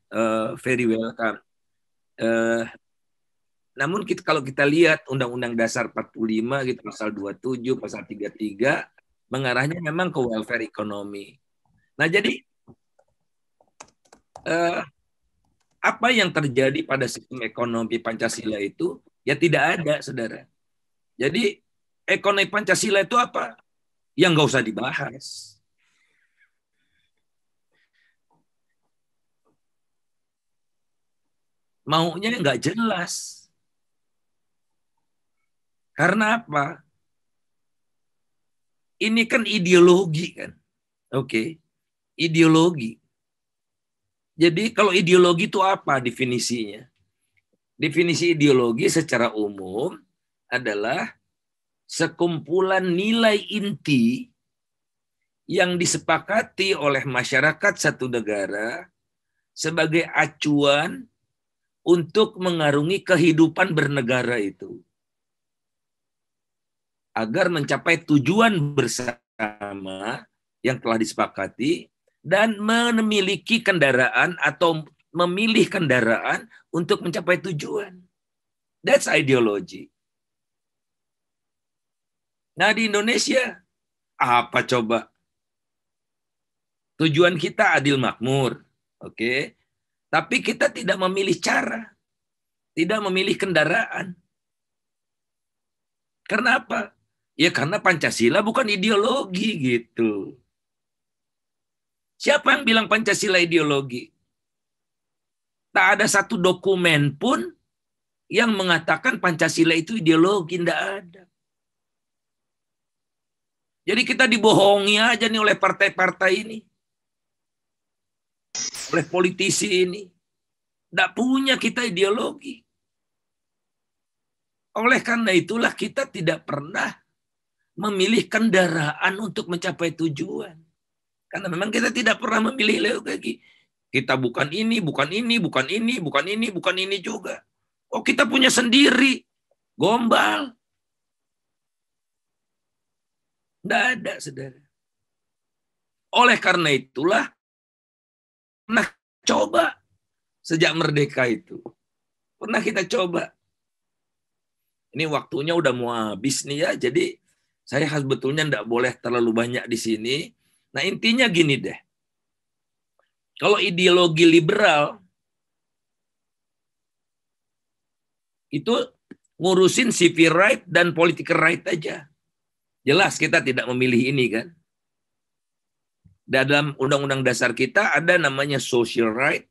very welcome. Namun kalau kita lihat Undang-Undang Dasar 45 gitu, pasal 27, pasal 33 mengarahnya memang ke welfare ekonomi. Nah, jadi apa yang terjadi pada sistem ekonomi Pancasila itu ya tidak ada, saudara. Jadi ekonomi Pancasila itu apa? yang nggak usah dibahas. Maunya nggak jelas. Karena apa? Ini kan ideologi kan. Oke. Ideologi. Jadi kalau ideologi itu apa definisinya? Definisi ideologi secara umum adalah sekumpulan nilai inti yang disepakati oleh masyarakat satu negara sebagai acuan untuk mengarungi kehidupan bernegara itu. Agar mencapai tujuan bersama yang telah disepakati dan memiliki kendaraan atau memilih kendaraan untuk mencapai tujuan. That's ideology. Nah di Indonesia, apa coba? Tujuan kita adil makmur. Oke. Tapi kita tidak memilih cara. Tidak memilih kendaraan. Karena apa? Ya karena Pancasila bukan ideologi gitu. Siapa yang bilang Pancasila ideologi? Tak ada satu dokumen pun yang mengatakan Pancasila itu ideologi, tidak ada. Jadi kita dibohongi aja nih oleh partai-partai ini. Oleh politisi ini. Tidak punya kita ideologi. Oleh karena itulah kita tidak pernah memilih kendaraan untuk mencapai tujuan. Karena memang kita tidak pernah memilih ideologi. Kita bukan ini, bukan ini, bukan ini, bukan ini, bukan ini juga. Oh kita punya sendiri. Gombal. Tidak ada, saudara. Oleh karena itulah, pernah coba sejak merdeka itu. Pernah kita coba. Ini waktunya udah mau habis nih ya, jadi saya sebetulnya tidak boleh terlalu banyak di sini. Nah intinya gini deh. Kalau ideologi liberal, itu ngurusin civil right dan political right aja. Jelas kita tidak memilih ini kan. Dalam undang-undang dasar kita ada namanya social right.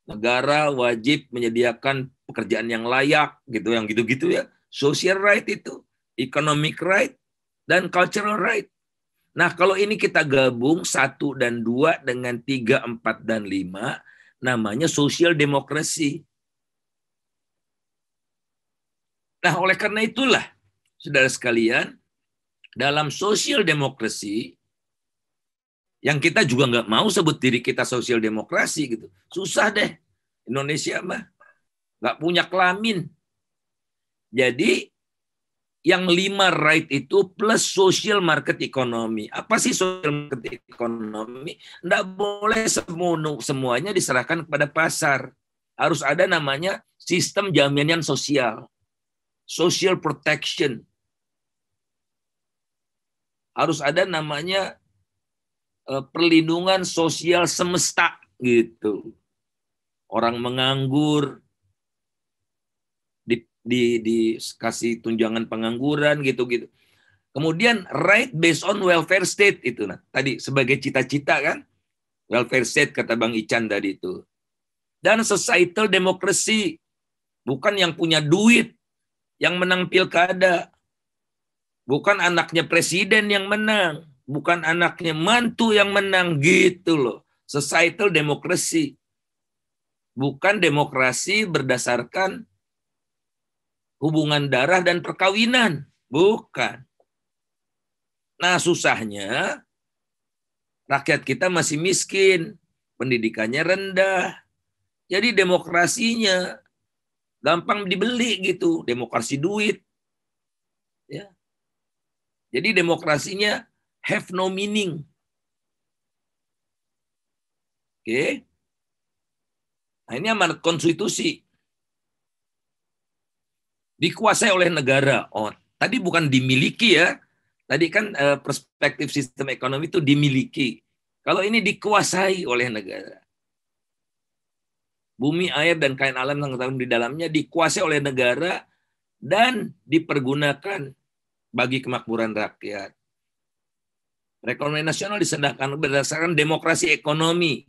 Negara wajib menyediakan pekerjaan yang layak gitu, yang gitu-gitu ya. Social right itu, economic right dan cultural right. Nah, kalau ini kita gabung 1 dan 2 dengan 3, 4 dan 5 namanya social democracy. Nah, oleh karena itulah saudara sekalian, dalam social democracy, yang kita juga nggak mau sebut diri kita social demokrasi gitu. Susah deh. Indonesia mah nggak punya kelamin. Jadi yang 5 right itu plus social market economy. Apa sih social market economy? Nggak boleh semuanya diserahkan kepada pasar. Harus ada namanya sistem jaminan sosial. Social protection. Harus ada namanya perlindungan sosial semesta gitu. Orang menganggur dikasih tunjangan pengangguran gitu-gitu. Kemudian right based on welfare state itu nah. Tadi sebagai cita-cita kan welfare state kata Bang Ican tadi itu. Dan societal democracy bukan yang punya duit yang menang pilkada. Bukan anaknya presiden yang menang. Bukan anaknya mantu yang menang gitu loh. Societal democracy. Bukan demokrasi berdasarkan hubungan darah dan perkawinan. Bukan. Nah susahnya rakyat kita masih miskin. Pendidikannya rendah. Jadi demokrasinya gampang dibeli gitu. Demokrasi duit. Ya. Jadi demokrasinya have no meaning. Oke. Nah, ini amanat konstitusi. Dikuasai oleh negara. Oh, tadi bukan dimiliki ya. Tadi kan perspektif sistem ekonomi itu dimiliki. Kalau ini dikuasai oleh negara. Bumi, air, dan kain alam yang terdapat di dalamnya dikuasai oleh negara dan dipergunakan bagi kemakmuran rakyat. Perekonomian nasional disediakan berdasarkan demokrasi ekonomi.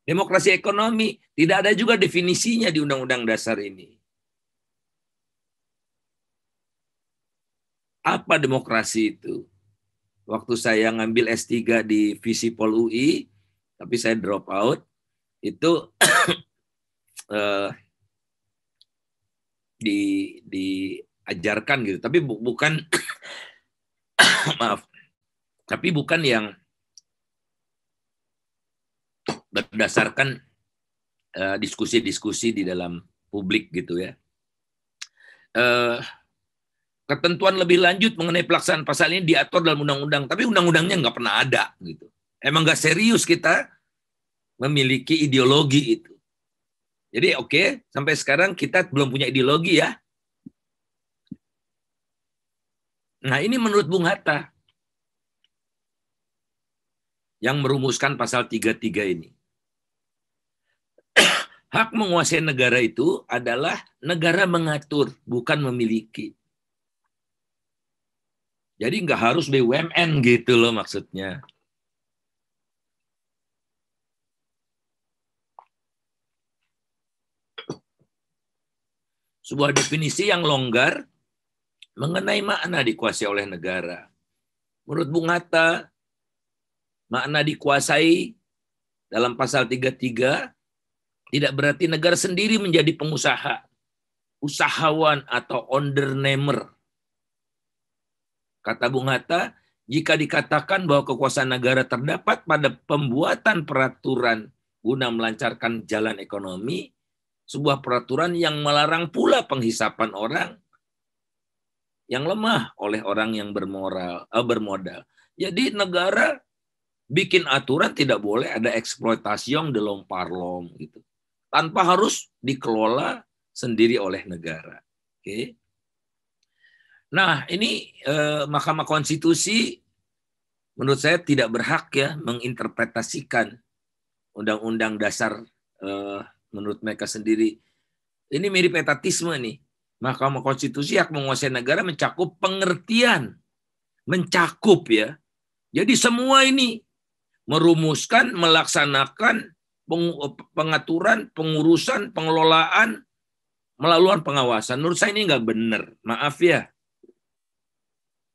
Demokrasi ekonomi tidak ada juga definisinya di Undang-Undang Dasar ini. Apa demokrasi itu? Waktu saya ngambil S3 di Visipol UI, tapi saya drop out, itu diajarkan gitu. Tapi bukan, maaf, tapi bukan yang berdasarkan diskusi-diskusi di dalam publik gitu ya. Ketentuan lebih lanjut mengenai pelaksanaan pasal ini diatur dalam undang-undang, tapi undang-undangnya nggak pernah ada gitu. Emang nggak serius kita memiliki ideologi itu. Jadi oke, sampai sekarang kita belum punya ideologi ya. Nah ini menurut Bung Hatta yang merumuskan pasal 33 ini. Hak menguasai negara itu adalah negara mengatur, bukan memiliki. Jadi nggak harus BUMN gitu loh maksudnya. Sebuah definisi yang longgar mengenai makna dikuasai oleh negara. Menurut Bung Hatta, makna dikuasai dalam pasal 33 tidak berarti negara sendiri menjadi pengusaha, usahawan atau ondernemer. Kata Bung Hatta, jika dikatakan bahwa kekuasaan negara terdapat pada pembuatan peraturan guna melancarkan jalan ekonomi, sebuah peraturan yang melarang pula penghisapan orang yang lemah oleh orang yang bermodal. Jadi negara bikin aturan tidak boleh ada eksploitasi yang delom parlom gitu, tanpa harus dikelola sendiri oleh negara. Oke. Nah ini Mahkamah Konstitusi menurut saya tidak berhak ya menginterpretasikan Undang-Undang Dasar menurut mereka sendiri. Ini mirip etatisme nih. Mahkamah Konstitusi hak menguasai negara mencakup pengertian, mencakup ya. Jadi semua ini merumuskan, melaksanakan pengaturan, pengurusan, pengelolaan, melalui pengawasan. Menurut saya ini nggak benar. Maaf ya.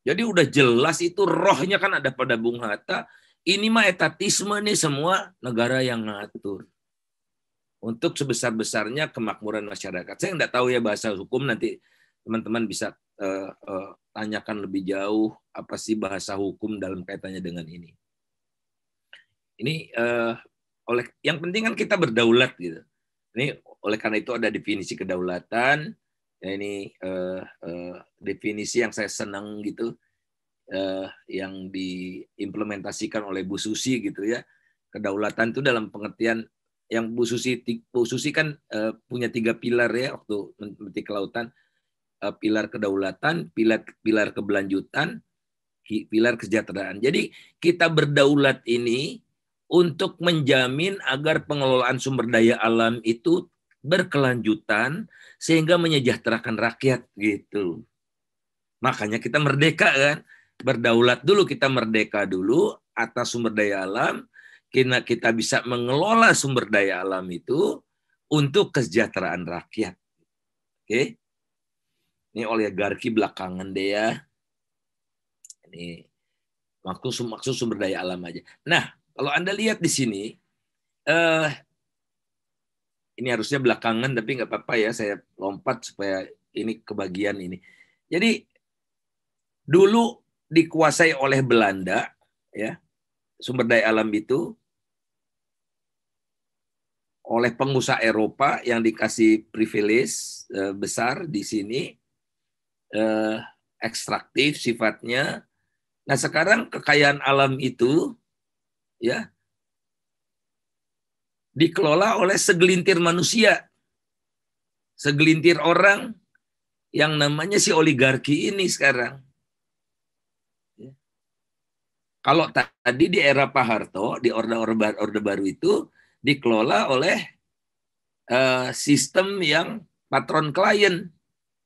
Jadi udah jelas itu rohnya kan ada pada Bung Hatta. Ini mah etatisme nih, semua negara yang ngatur. Untuk sebesar-besarnya kemakmuran masyarakat. Saya nggak tahu ya bahasa hukum, nanti teman-teman bisa tanyakan lebih jauh apa sih bahasa hukum dalam kaitannya dengan ini. Ini oleh yang penting kan kita berdaulat gitu. Ini oleh karena itu ada definisi kedaulatan. Ya, ini definisi yang saya senang gitu, yang diimplementasikan oleh Bu Susi gitu ya. Kedaulatan itu dalam pengertian yang Bu Susi kan punya 3 pilar ya waktu Menteri Kelautan. Pilar kedaulatan, pilar keberlanjutan, pilar kesejahteraan. Jadi kita berdaulat ini untuk menjamin agar pengelolaan sumber daya alam itu berkelanjutan sehingga menyejahterakan rakyat gitu. Makanya kita merdeka kan, berdaulat dulu, kita merdeka dulu atas sumber daya alam. Kita bisa mengelola sumber daya alam itu untuk kesejahteraan rakyat. Oke. Ini oligarki belakangan deh ya. Ini maksud sumber daya alam aja. Nah, kalau Anda lihat di sini, ini harusnya belakangan tapi nggak apa-apa ya, saya lompat supaya ini kebagian ini. Jadi dulu dikuasai oleh Belanda ya, sumber daya alam itu oleh pengusaha Eropa yang dikasih privilege besar di sini, ekstraktif sifatnya. Nah sekarang kekayaan alam itu ya dikelola oleh segelintir manusia, segelintir orang yang namanya si oligarki ini sekarang. Kalau tadi di era Pak Harto, di Orde Baru itu dikelola oleh sistem yang patron klien.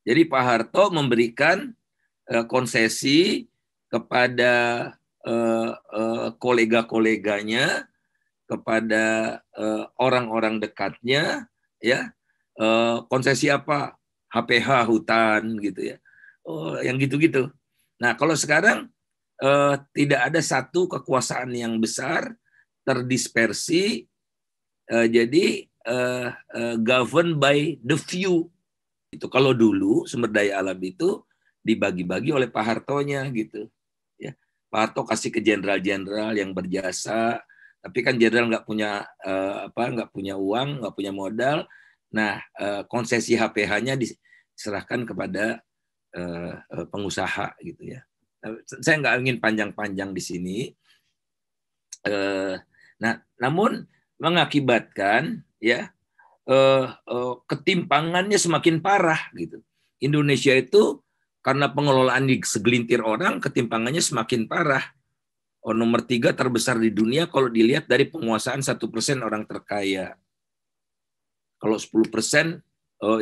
Jadi Pak Harto memberikan konsesi kepada kolega-koleganya, kepada orang-orang dekatnya, ya, konsesi apa, HPH hutan gitu ya, yang gitu-gitu. Nah kalau sekarang tidak ada satu kekuasaan yang besar, terdispersi, jadi governed by the few. Itu kalau dulu sumber daya alam itu dibagi-bagi oleh Pak Hartonya gitu. Ya, Pak Harto kasih ke jenderal-jenderal yang berjasa, tapi kan jenderal nggak punya uang, nggak punya modal. Nah, konsesi HPH-nya diserahkan kepada pengusaha gitu ya. Saya nggak ingin panjang-panjang di sini. Nah, namun mengakibatkan ya ketimpangannya semakin parah gitu. Indonesia itu karena pengelolaan di segelintir orang, ketimpangannya semakin parah. Nomor 3 terbesar di dunia kalau dilihat dari penguasaan 1% orang terkaya. Kalau 10%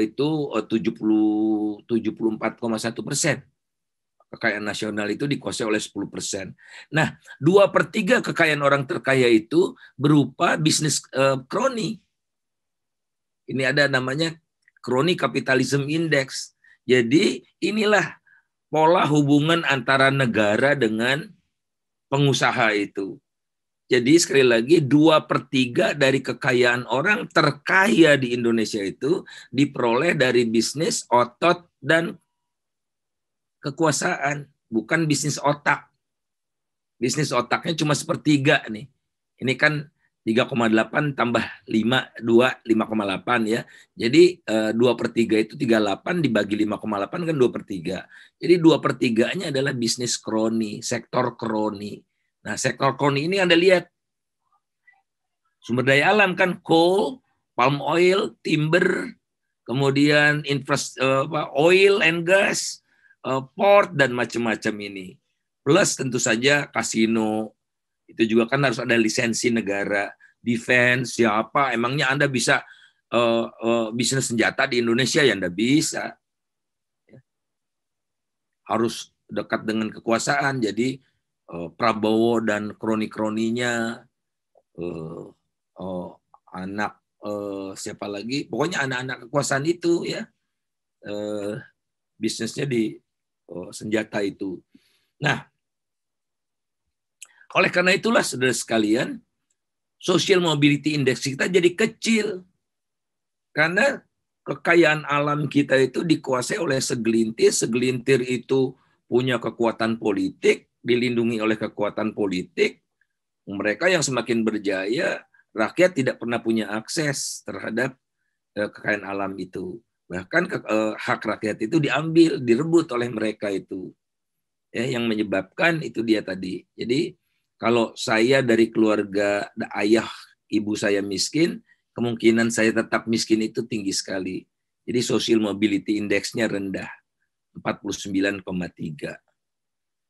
itu 74,1%. Kekayaan nasional itu dikuasai oleh 10%. Nah, 2/3 kekayaan orang terkaya itu berupa bisnis kroni. Ini ada namanya Crony Capitalism Index. Jadi inilah pola hubungan antara negara dengan pengusaha itu. Jadi sekali lagi 2/3 dari kekayaan orang terkaya di Indonesia itu diperoleh dari bisnis, otot, dan kekuasaan. Bukan bisnis otak. Bisnis otaknya cuma 1/3 nih. Ini kan 3,8 tambah 5, 5,8 ya. Jadi 2/3 itu 38 dibagi 5,8 kan 2/3. Jadi 2/3-nya adalah bisnis kroni, sektor kroni. Nah, sektor kroni ini Anda lihat. Sumber daya alam kan coal, palm oil, timber, kemudian oil and gas, port, dan macam-macam ini. Plus tentu saja kasino. Itu juga kan harus ada lisensi negara, defense, siapa, emangnya Anda bisa bisnis senjata di Indonesia? Ya Anda bisa. Harus dekat dengan kekuasaan, jadi Prabowo dan kroni-kroninya, anak siapa lagi, pokoknya anak-anak kekuasaan itu ya, bisnisnya di senjata itu. Nah, oleh karena itulah saudara sekalian, social mobility index kita jadi kecil. Karena kekayaan alam kita itu dikuasai oleh segelintir, segelintir itu punya kekuatan politik, dilindungi oleh kekuatan politik. Mereka yang semakin berjaya, rakyat tidak pernah punya akses terhadap kekayaan alam itu. Bahkan hak rakyat itu diambil, direbut oleh mereka itu. Ya, yang menyebabkan itu dia tadi. Jadi kalau saya dari keluarga ayah ibu saya miskin, kemungkinan saya tetap miskin itu tinggi sekali. Jadi social mobility index-nya rendah, 49,3.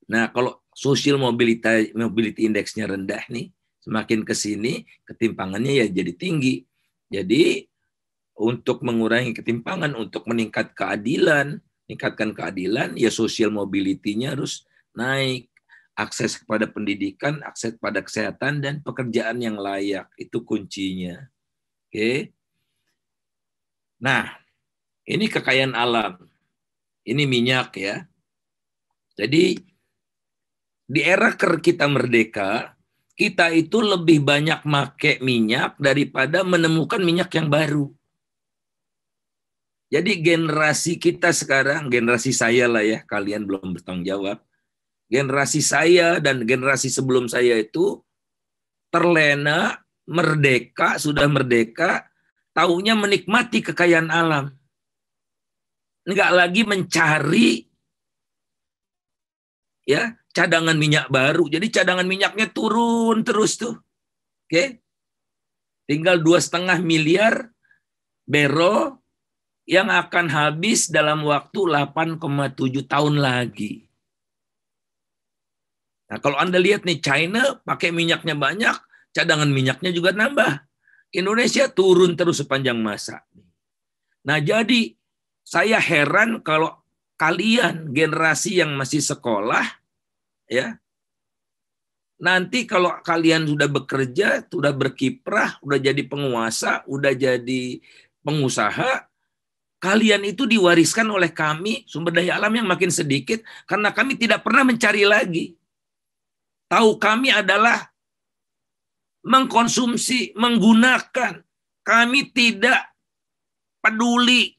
Nah, kalau social mobility index-nya rendah nih, semakin ke sini ketimpangannya ya jadi tinggi. Jadi untuk mengurangi ketimpangan, untuk meningkatkan keadilan, ya social mobility-nya harus naik. Akses kepada pendidikan, akses kepada kesehatan, dan pekerjaan yang layak. Itu kuncinya. Oke. Nah, ini kekayaan alam. Ini minyak ya. Jadi, di era kita merdeka, kita itu lebih banyak pakai minyak daripada menemukan minyak yang baru. Jadi generasi kita sekarang, generasi saya lah ya, kalian belum bertanggung jawab. Generasi saya dan generasi sebelum saya itu terlena, merdeka, sudah merdeka, taunya menikmati kekayaan alam. Enggak lagi mencari ya cadangan minyak baru. Jadi cadangan minyaknya turun terus tuh. Oke. Tinggal 2,5 miliar barrel yang akan habis dalam waktu 8,7 tahun lagi. Nah, kalau Anda lihat nih, China pakai minyaknya banyak, cadangan minyaknya juga nambah. Indonesia turun terus sepanjang masa. Nah, jadi saya heran kalau kalian generasi yang masih sekolah, ya, Nanti kalau kalian sudah bekerja, sudah berkiprah, sudah jadi penguasa, sudah jadi pengusaha, kalian itu diwariskan oleh kami sumber daya alam yang makin sedikit karena kami tidak pernah mencari lagi. Tahu kami adalah mengkonsumsi, menggunakan. Kami tidak peduli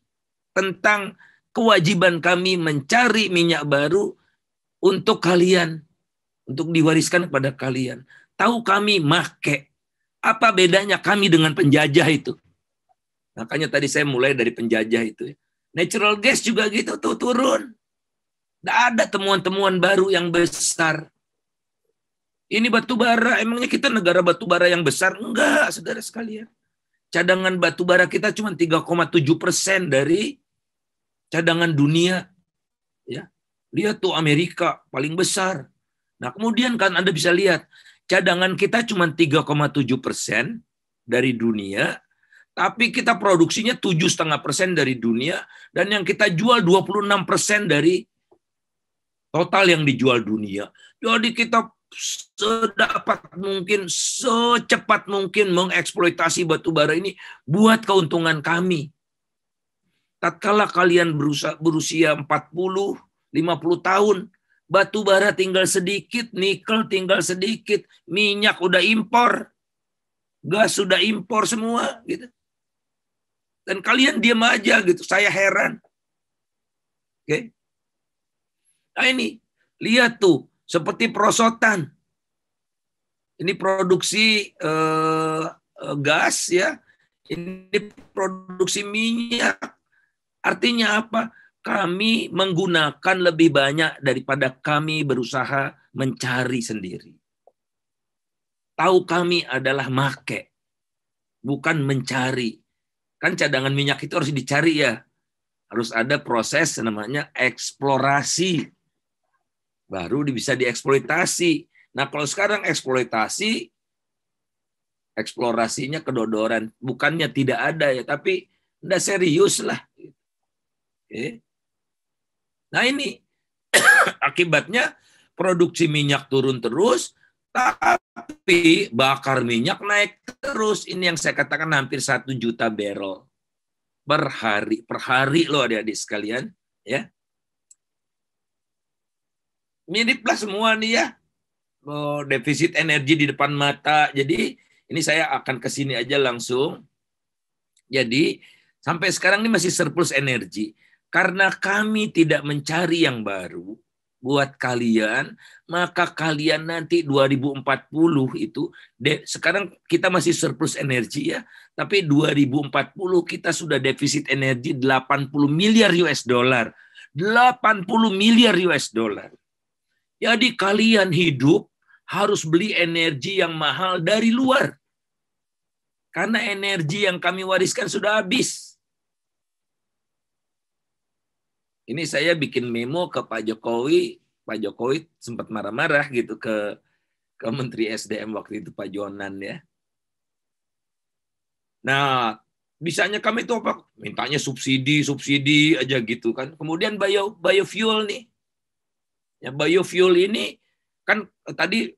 tentang kewajiban kami mencari minyak baru untuk kalian, untuk diwariskan kepada kalian. Tahu kami make. Apa bedanya kami dengan penjajah itu? Makanya tadi saya mulai dari penjajah itu. Natural gas juga gitu tuh turun. Tidak ada temuan-temuan baru yang besar. Ini batu bara, emangnya kita negara batu bara yang besar? Enggak, saudara sekalian. Cadangan batu bara kita cuma 3,7% dari cadangan dunia. Ya, lihat tuh Amerika paling besar. Nah, kemudian kan Anda bisa lihat cadangan kita cuma 3,7% dari dunia, tapi kita produksinya 7,5% dari dunia, dan yang kita jual 26% dari total yang dijual dunia. Jadi kita sedapat mungkin, secepat mungkin mengeksploitasi batu bara ini buat keuntungan kami. Tatkala kalian berusia 40, 50 tahun, batu bara tinggal sedikit, nikel tinggal sedikit, minyak udah impor, gas sudah impor semua gitu. Dan kalian diam aja gitu, saya heran. Oke. Nah ini, lihat tuh, seperti perosotan. Ini produksi gas ya, ini produksi minyak. Artinya apa? Kami menggunakan lebih banyak daripada kami berusaha mencari sendiri. Tahu kami adalah make, bukan mencari. Kan cadangan minyak itu harus dicari ya. Harus ada proses namanya eksplorasi. Baru bisa dieksploitasi. Nah, kalau sekarang eksplorasinya kedodoran. Bukannya tidak ada ya, tapi udah serius lah. Oke. Nah ini akibatnya produksi minyak turun terus, tapi bakar minyak naik terus. Ini yang saya katakan hampir 1 juta barrel per hari loh adik-adik sekalian. Ya. Miriplah semua nih ya. Defisit energi di depan mata. Jadi ini saya akan ke sini aja langsung. Jadi sampai sekarang ini masih surplus energi. Karena kami tidak mencari yang baru buat kalian, maka kalian nanti 2040 itu, sekarang kita masih surplus energi ya, tapi 2040 kita sudah defisit energi 80 miliar US dollar. 80 miliar US dollar. Jadi kalian hidup harus beli energi yang mahal dari luar. Karena energi yang kami wariskan sudah habis. Ini saya bikin memo ke Pak Jokowi. Pak Jokowi sempat marah-marah gitu ke Menteri SDM waktu itu, Pak Jonan ya. Nah, bisanya kami itu apa? Mintanya subsidi aja gitu kan. Kemudian biofuel nih. Ya, biofuel ini kan tadi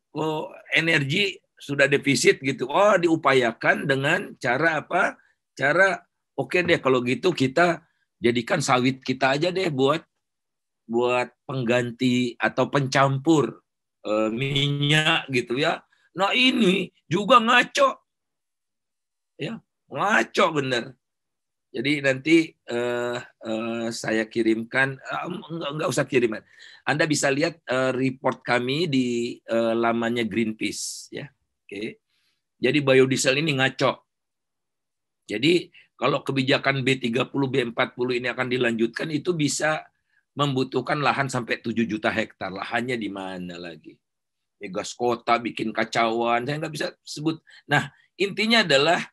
energi sudah defisit gitu. Oh, diupayakan dengan cara apa? Cara oke deh kalau gitu kita jadikan sawit kita aja deh buat pengganti atau pencampur minyak gitu ya. Nah, ini juga ngaco. Ya, ngaco bener. Jadi nanti saya kirimkan, enggak usah kiriman. Anda bisa lihat report kami di lamannya Greenpeace ya. Oke. Jadi biodiesel ini ngaco. Jadi kalau kebijakan B30, B40 ini akan dilanjutkan, itu bisa membutuhkan lahan sampai 7 juta hektar. Lahannya di mana lagi? Gas kota bikin kacauan, saya nggak bisa sebut. Nah, intinya adalah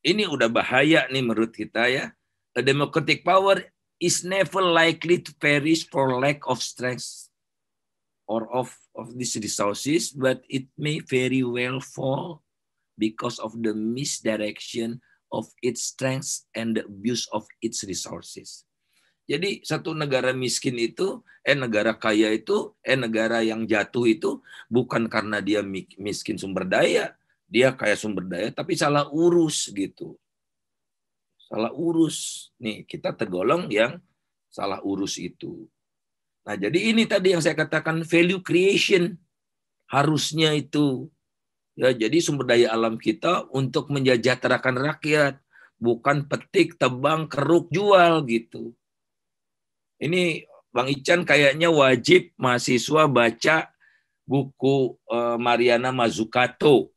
ini udah bahaya nih menurut kita ya. A democratic power is never likely to perish for lack of strength or of these resources, but it may very well fall because of the misdirection of its strengths and the abuse of its resources. Jadi satu negara miskin itu, negara kaya itu, negara yang jatuh itu bukan karena dia miskin sumber daya, dia kaya sumber daya, tapi salah urus gitu. Salah urus. Nih, kita tergolong yang salah urus itu. Nah, jadi ini tadi yang saya katakan value creation. Harusnya itu. Ya, jadi sumber daya alam kita untuk mensejahterakan rakyat, bukan petik, tebang, keruk, jual gitu. Ini Bang Ican kayaknya wajib mahasiswa baca buku Mariana Mazzucato,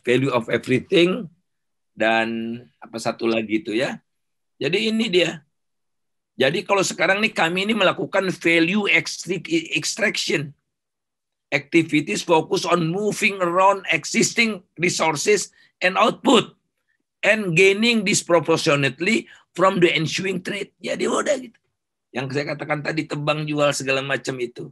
Value of Everything, dan apa satu lagi itu ya. Jadi ini dia. Jadi kalau sekarang nih kami ini melakukan value extraction. Activities focus on moving around existing resources and output and gaining disproportionately from the ensuing trade. Jadi udah gitu. Yang saya katakan tadi tebang jual segala macam itu.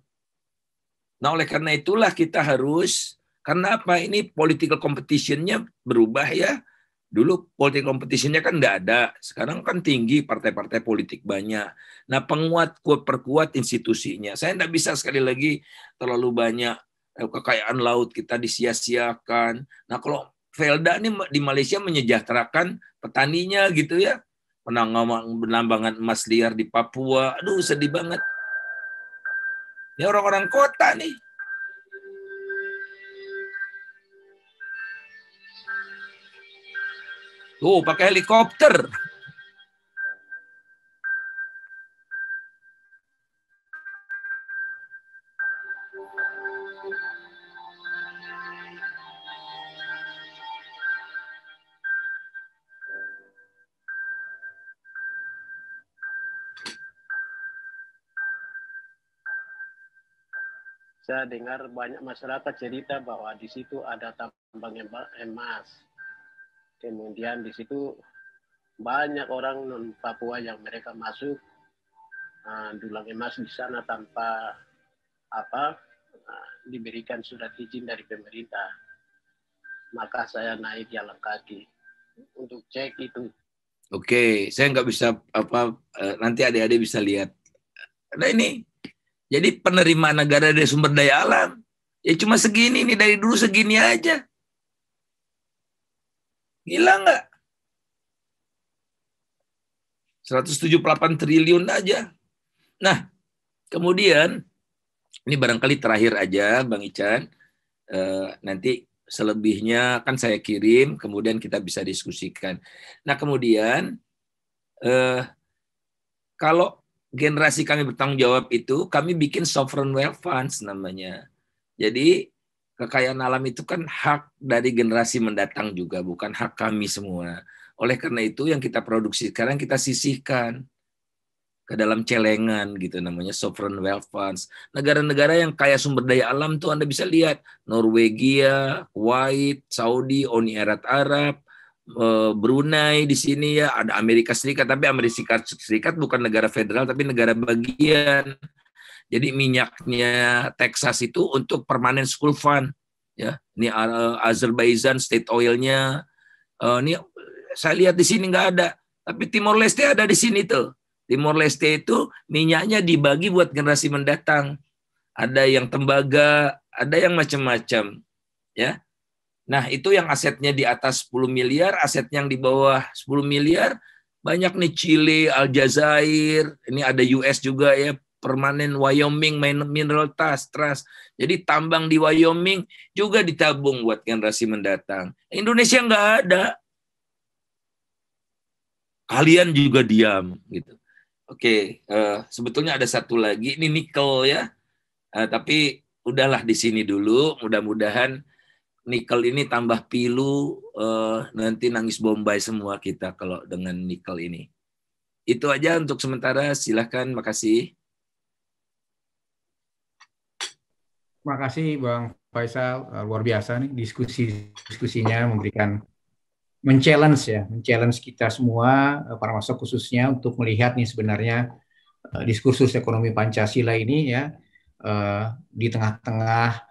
Nah oleh karena itulah kita harus, karena apa? Ini political competition-nya berubah ya. Dulu politik kompetisinya kan nggak ada, sekarang kan tinggi, partai-partai politik banyak. Nah perkuat institusinya. Saya nggak bisa sekali lagi terlalu banyak kekayaan laut kita disia-siakan. Nah kalau Velda ini di Malaysia menyejahterakan petaninya gitu ya, penambangan emas liar di Papua, aduh sedih banget. Ya orang-orang kota nih. Tuh, pakai helikopter. Saya dengar banyak masyarakat cerita bahwa di situ ada tambang emas. Kemudian di situ banyak orang non Papua yang mereka masuk dulang emas di sana tanpa diberikan surat izin dari pemerintah. Maka saya naik jalan kaki untuk cek itu. Oke, saya nggak bisa nanti adik-adik bisa lihat. Nah ini, jadi penerimaan negara dari sumber daya alam ya cuma segini nih, dari dulu segini aja. Gila nggak? 178 triliun aja. Nah, kemudian ini barangkali terakhir aja, Bang Ican. Nanti selebihnya kan saya kirim, kemudian kita bisa diskusikan. Nah, kemudian kalau generasi kami bertanggung jawab itu, kami bikin sovereign wealth funds namanya. Jadi kekayaan alam itu kan hak dari generasi mendatang juga, bukan hak kami semua. Oleh karena itu yang kita produksi sekarang kita sisihkan ke dalam celengan gitu, namanya sovereign wealth funds. Negara-negara yang kaya sumber daya alam tuh Anda bisa lihat, Norwegia, Kuwait, Saudi, Uni Emirat Arab, Brunei di sini ya, ada Amerika Serikat, tapi Amerika Serikat bukan negara federal tapi negara bagian. Jadi minyaknya Texas itu untuk permanent school fund ya. Ini Azerbaijan state oilnya. Ini saya lihat di sini nggak ada, tapi Timor Leste ada di sini tuh. Timor Leste itu minyaknya dibagi buat generasi mendatang. Ada yang tembaga, ada yang macam-macam ya. Nah, itu yang asetnya di atas 10 miliar, asetnya yang di bawah 10 miliar, banyak nih Chile, Aljazair, ini ada US juga ya, permanen Wyoming Mineral Trust. Jadi tambang di Wyoming juga ditabung buat generasi mendatang. Indonesia nggak ada. Kalian juga diam gitu. Oke, sebetulnya ada satu lagi, ini nikel ya. Tapi udahlah di sini dulu, mudah-mudahan nikel ini tambah pilu, nanti nangis Bombay semua kita kalau dengan nikel ini. Itu aja untuk sementara, silakan, makasih. Makasih Bang Faisal, luar biasa nih diskusinya, men-challenge kita semua, para mahasiswa khususnya untuk melihat nih sebenarnya diskursus ekonomi Pancasila ini ya, di tengah-tengah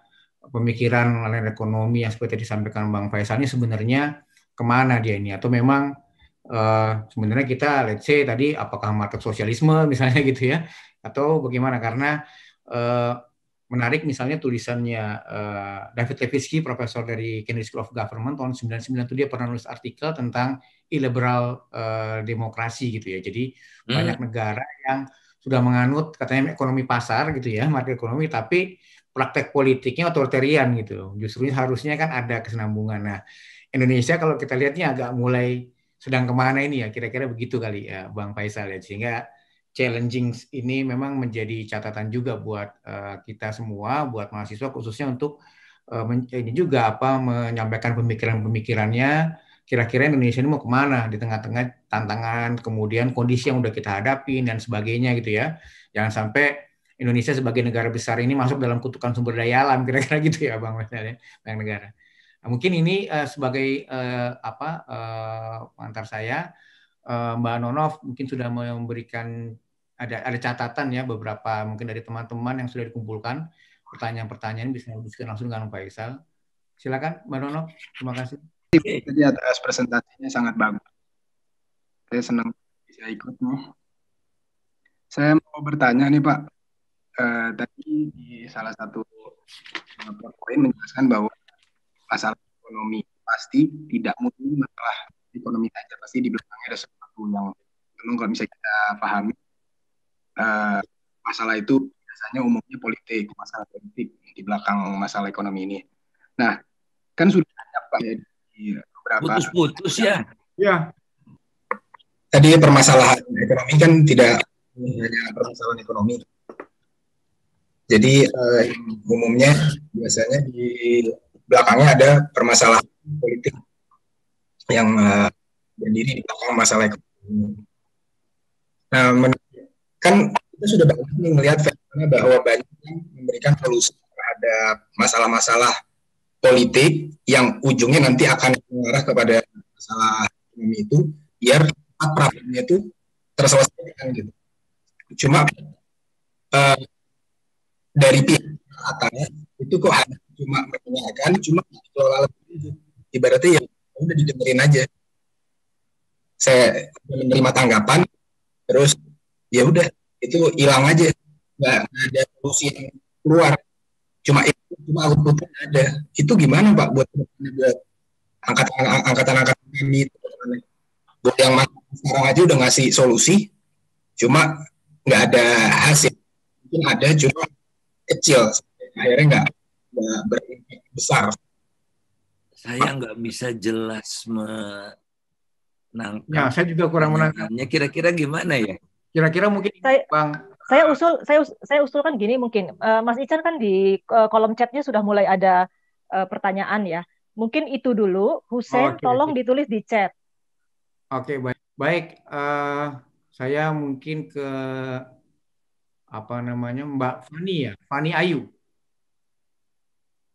pemikiran ekonomi yang seperti disampaikan Bang Faisal ini sebenarnya kemana dia ini, atau memang sebenarnya kita let's say tadi apakah market sosialisme misalnya gitu ya, atau bagaimana, karena menarik misalnya tulisannya David Levitsky, profesor dari Kennedy School of Government tahun 99 itu dia pernah nulis artikel tentang illiberal demokrasi gitu ya. Jadi banyak negara yang sudah menganut katanya ekonomi pasar gitu ya, market ekonomi, tapi praktek politiknya otoritarian gitu. Justru harusnya kan ada kesenambungan. Nah, Indonesia kalau kita lihatnya agak mulai sedang kemana ini ya, kira-kira begitu kali ya Bang Faisal ya, sehingga challenging ini memang menjadi catatan juga buat kita semua, buat mahasiswa khususnya untuk ini juga menyampaikan pemikiran-pemikirannya. Kira-kira Indonesia ini mau kemana di tengah-tengah tantangan, kemudian kondisi yang udah kita hadapi dan sebagainya gitu ya. Jangan sampai Indonesia sebagai negara besar ini masuk dalam kutukan sumber daya alam, kira-kira gitu ya Bang misalnya, Bang Negara. Nah, mungkin ini sebagai pengantar saya, Mbak Nonov mungkin sudah memberikan ada catatan ya beberapa mungkin dari teman-teman yang sudah dikumpulkan, pertanyaan-pertanyaan bisa diskusikan langsung dengan Pak Faisal. Silakan Mbak Nonov, terima kasih. Jadi atas presentasinya sangat bagus. Saya senang bisa ikut nih. Saya mau bertanya nih Pak, tadi di salah satu poin menjelaskan bahwa masalah ekonomi pasti tidak murni masalah ekonomi saja, pasti di belakangnya ada sesuatu yang memang kalau bisa kita pahami. Masalah itu biasanya umumnya politik, masalah politik di belakang masalah ekonomi ini. Nah, kan sudah ada Pak ya di beberapa putus-putus ya. Ya. Tadi permasalahan ekonomi kan tidak hanya permasalahan ekonomi. Jadi umumnya biasanya di belakangnya ada permasalahan politik yang berdiri di belakang masalah ekonomi. Nah, kan kita sudah banyak melihat fenomena bahwa banyak yang memberikan solusi terhadap masalah-masalah politik yang ujungnya nanti akan mengarah kepada masalah ekonomi itu, biar problemnya itu terselesaikan gitu. Cuma dari pihak atas itu kok hanya cuma menanyakan, cuma ibaratnya ya udah didengerin aja. Saya menerima tanggapan, terus ya udah itu hilang aja, nggak ada solusi yang keluar, cuma outputnya ada. Itu gimana Pak buat angkatan kami buat yang sekarang aja udah ngasih solusi, cuma nggak ada hasil, mungkin ada cuma kecil, akhirnya nggak berimpact besar. Saya nggak bisa jelas menangkap. Ya, saya juga kurang menangkapnya. Kira-kira gimana ya? Kira-kira mungkin Bang. Saya usulkan gini mungkin, Mas Ican kan di kolom chatnya sudah mulai ada pertanyaan ya. Mungkin itu dulu, Hussein tolong ditulis di chat. Oke, baik. Saya mungkin ke Mbak Fani ya, Fani Ayu.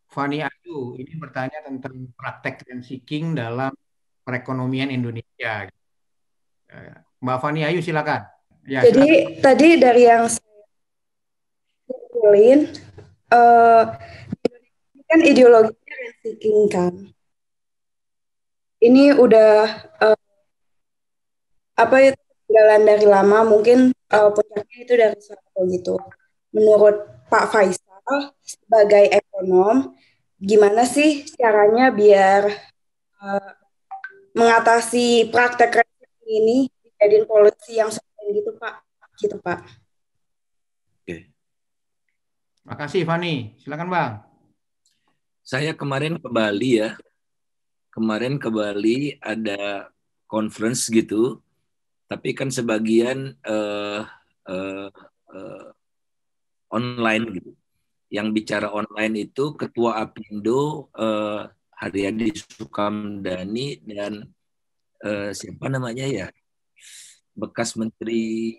Fani Ayu ini bertanya tentang praktek rent seeking dalam perekonomian Indonesia. Mbak Fani Ayu silakan. Ya, jadi silakan. Tadi dari yang saya kumpulin, kan ideologinya rent seeking kan. Ini udah jalan dari lama, mungkin puncaknya itu dari Soeharto gitu. Menurut Pak Faisal sebagai ekonom, gimana sih caranya biar mengatasi praktek rent seeking ini dijadiin polisi yang gitu Pak, Oke. Makasih Fani, silakan Bang. Saya kemarin ke Bali ya. Kemarin ke Bali ada conference gitu, tapi kan sebagian online gitu. Yang bicara online itu Ketua Apindo Haryadi Sukamdhani dan siapa namanya ya? Bekas Menteri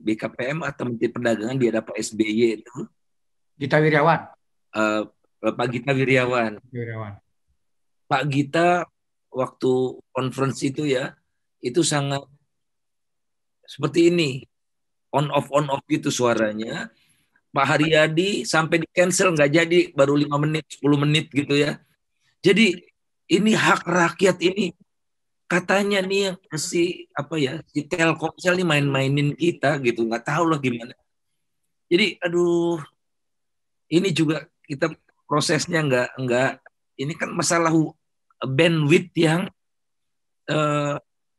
BKPM atau Menteri Perdagangan di era Pak SBY itu. Gita Wirjawan. Pak Gita Wirjawan. Pak Gita waktu konferensi itu ya, itu sangat seperti ini. On off gitu suaranya. Pak Haryadi sampai di cancel nggak jadi, baru 5 menit, 10 menit gitu ya. Jadi ini hak rakyat ini katanya nih si Telkomsel nih main-mainin kita gitu, nggak tahu lah gimana. Jadi aduh, ini juga kita prosesnya nggak ini kan masalah bandwidth yang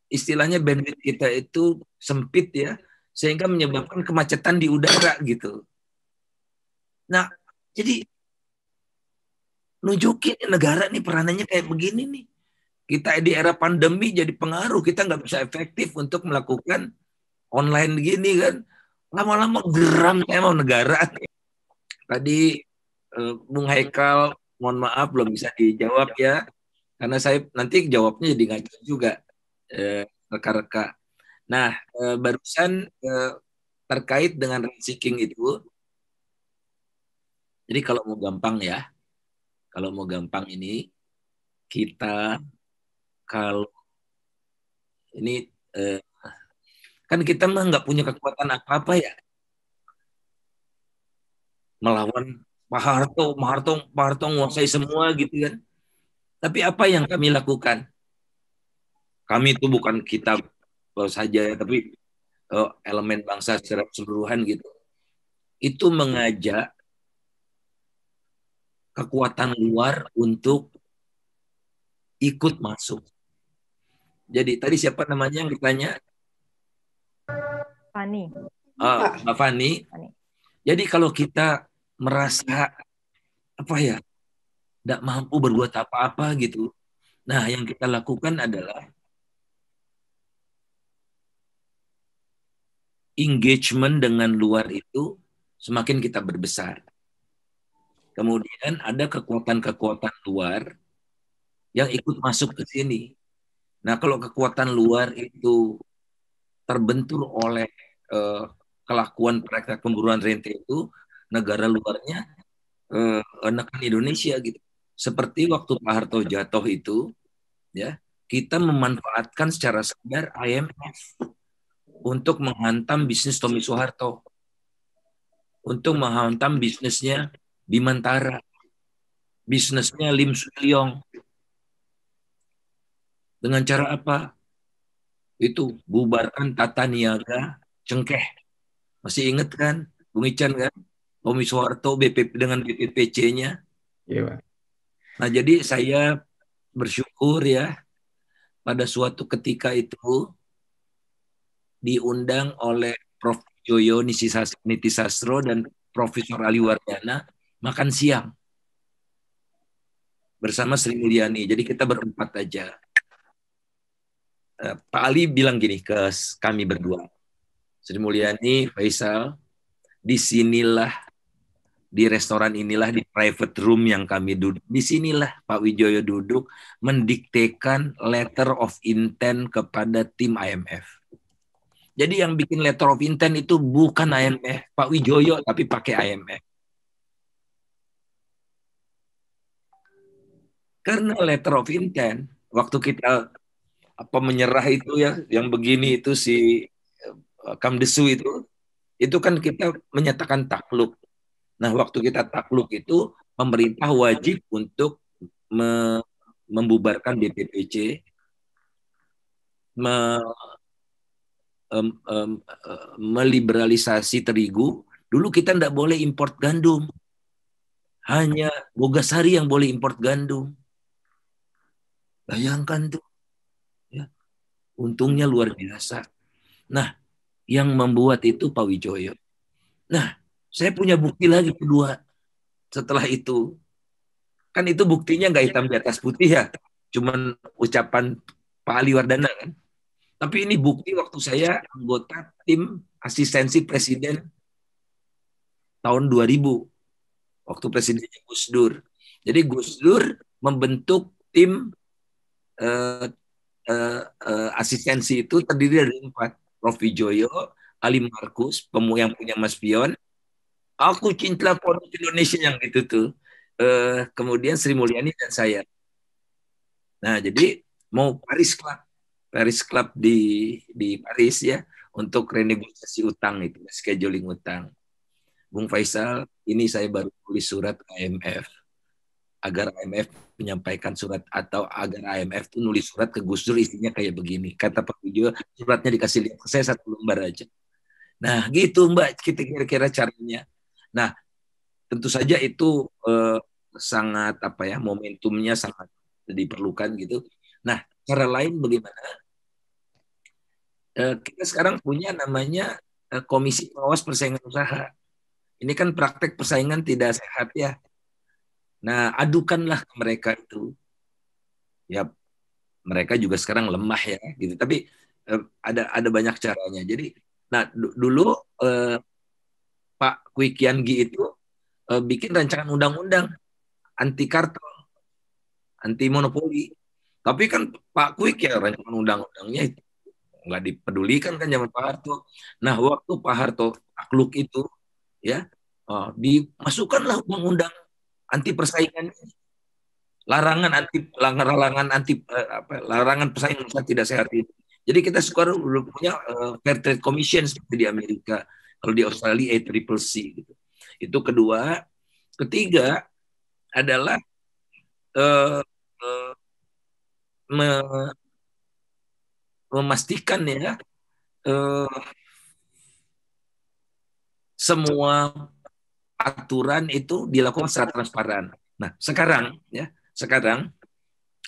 istilahnya bandwidth kita itu sempit ya, sehingga menyebabkan kemacetan di udara gitu. Nah, jadi nunjukin negara nih peranannya kayak begini nih. Kita di era pandemi jadi pengaruh, kita nggak bisa efektif untuk melakukan online gini kan. Lama-lama geram saya mau negara. Tadi Bung Haikal, mohon maaf belum bisa dijawab ya, karena saya nanti jawabnya jadi ngaco juga reka-reka. Nah, barusan terkait dengan rent seeking itu, jadi kalau mau gampang ini, kita kalau ini kan kita mah nggak punya kekuatan apa-apa ya melawan Pak Harto menguasai semua gitu kan. Tapi apa yang kami lakukan? Kami itu bukan kita saja ya, tapi elemen bangsa secara keseluruhan gitu. Itu mengajak kekuatan luar untuk ikut masuk. Jadi tadi siapa namanya yang ditanya? Fani. Mbak Fani. Jadi kalau kita merasa tidak mampu berbuat apa-apa gitu, nah yang kita lakukan adalah engagement dengan luar itu semakin kita berbesar. Kemudian ada kekuatan-kekuatan luar yang ikut masuk ke sini. Nah, kalau kekuatan luar itu terbentur oleh kelakuan praktek pemburuan rente itu, negara luarnya menekan Indonesia gitu. Seperti waktu Pak Harto jatuh itu, ya kita memanfaatkan secara sadar IMF untuk menghantam bisnis Tommy Soeharto, untuk menghantam bisnisnya Bimantara, bisnisnya Lim Sulyong. Dengan cara apa? Itu bubarkan Tata Niaga Cengkeh. Masih ingat kan, Bung Ican kan? Tommy Soeharto dengan BPPC-nya. Iya, Pak. Nah, jadi saya bersyukur ya pada suatu ketika itu diundang oleh Prof. Joyo Nitisastro dan Profesor Ali Wardana makan siang bersama Sri Mulyani. Jadi kita berempat aja. Pak Ali bilang gini ke kami berdua, Sri Mulyani, Faisal, disinilah, di restoran inilah, di private room yang kami duduk, disinilah Pak Wijoyo duduk mendiktekan letter of intent kepada tim IMF. Jadi yang bikin letter of intent itu bukan IMF, Pak Wijoyo, tapi pakai IMF. Karena letter of intent, waktu kita menyerah itu ya, yang begini itu si Kamdesu itu kan kita menyatakan takluk. Nah, waktu kita takluk itu, pemerintah wajib untuk membubarkan BPPC, meliberalisasi terigu. Dulu kita tidak boleh import gandum. Hanya Bogasari yang boleh import gandum. Bayangkan tuh. Ya. Untungnya luar biasa. Nah, yang membuat itu Pak Wijoyo. Nah, saya punya bukti lagi kedua setelah itu. Kan itu buktinya nggak hitam di atas putih ya. Cuman ucapan Pak Ali Wardana kan. Tapi ini bukti waktu saya anggota tim asistensi presiden tahun 2000. Waktu presidennya Gus Dur. Jadi Gus Dur membentuk tim asistensi itu terdiri dari 4. Prof. Wijoyo, Ali Markus, yang punya Mas Pion, aku cinta produk Indonesia yang itu tuh. Kemudian Sri Mulyani dan saya. Nah, jadi mau Paris Club di Paris ya untuk renegosiasi utang itu, scheduling utang. Bung Faisal, ini saya baru tulis surat ke IMF. agar IMF menyampaikan surat, atau agar IMF tuh nulis surat ke Gus Dur isinya kayak begini. Kata Pak Wijo, suratnya dikasih lihat ke saya 1 lembar aja. Nah, gitu Mbak, kita kira-kira caranya. Nah, tentu saja itu sangat momentumnya sangat diperlukan gitu. Nah, cara lain bagaimana? Kita sekarang punya namanya Komisi Pengawas Persaingan Usaha. Ini kan praktek persaingan tidak sehat ya. Nah, adukanlah ke mereka itu. Ya, mereka juga sekarang lemah ya, gitu. Tapi ada banyak caranya. Jadi, nah dulu Pak Kwi Kian Gi itu bikin rancangan undang-undang anti kartel, anti monopoli. Tapi kan Pak Kwik ya rancangan undang-undangnya itu nggak dipedulikan kan zaman Pak Harto. Nah, waktu Pak Harto takluk itu ya dimasukkanlah undang-undang anti persaingan, larangan persaingan tidak sehat itu. Jadi kita sekarang udah punya Fair Trade Commission seperti di Amerika, kalau di Australia ACCC gitu. Itu kedua. Ketiga adalah memastikan ya semua aturan itu dilakukan secara transparan. Nah, sekarang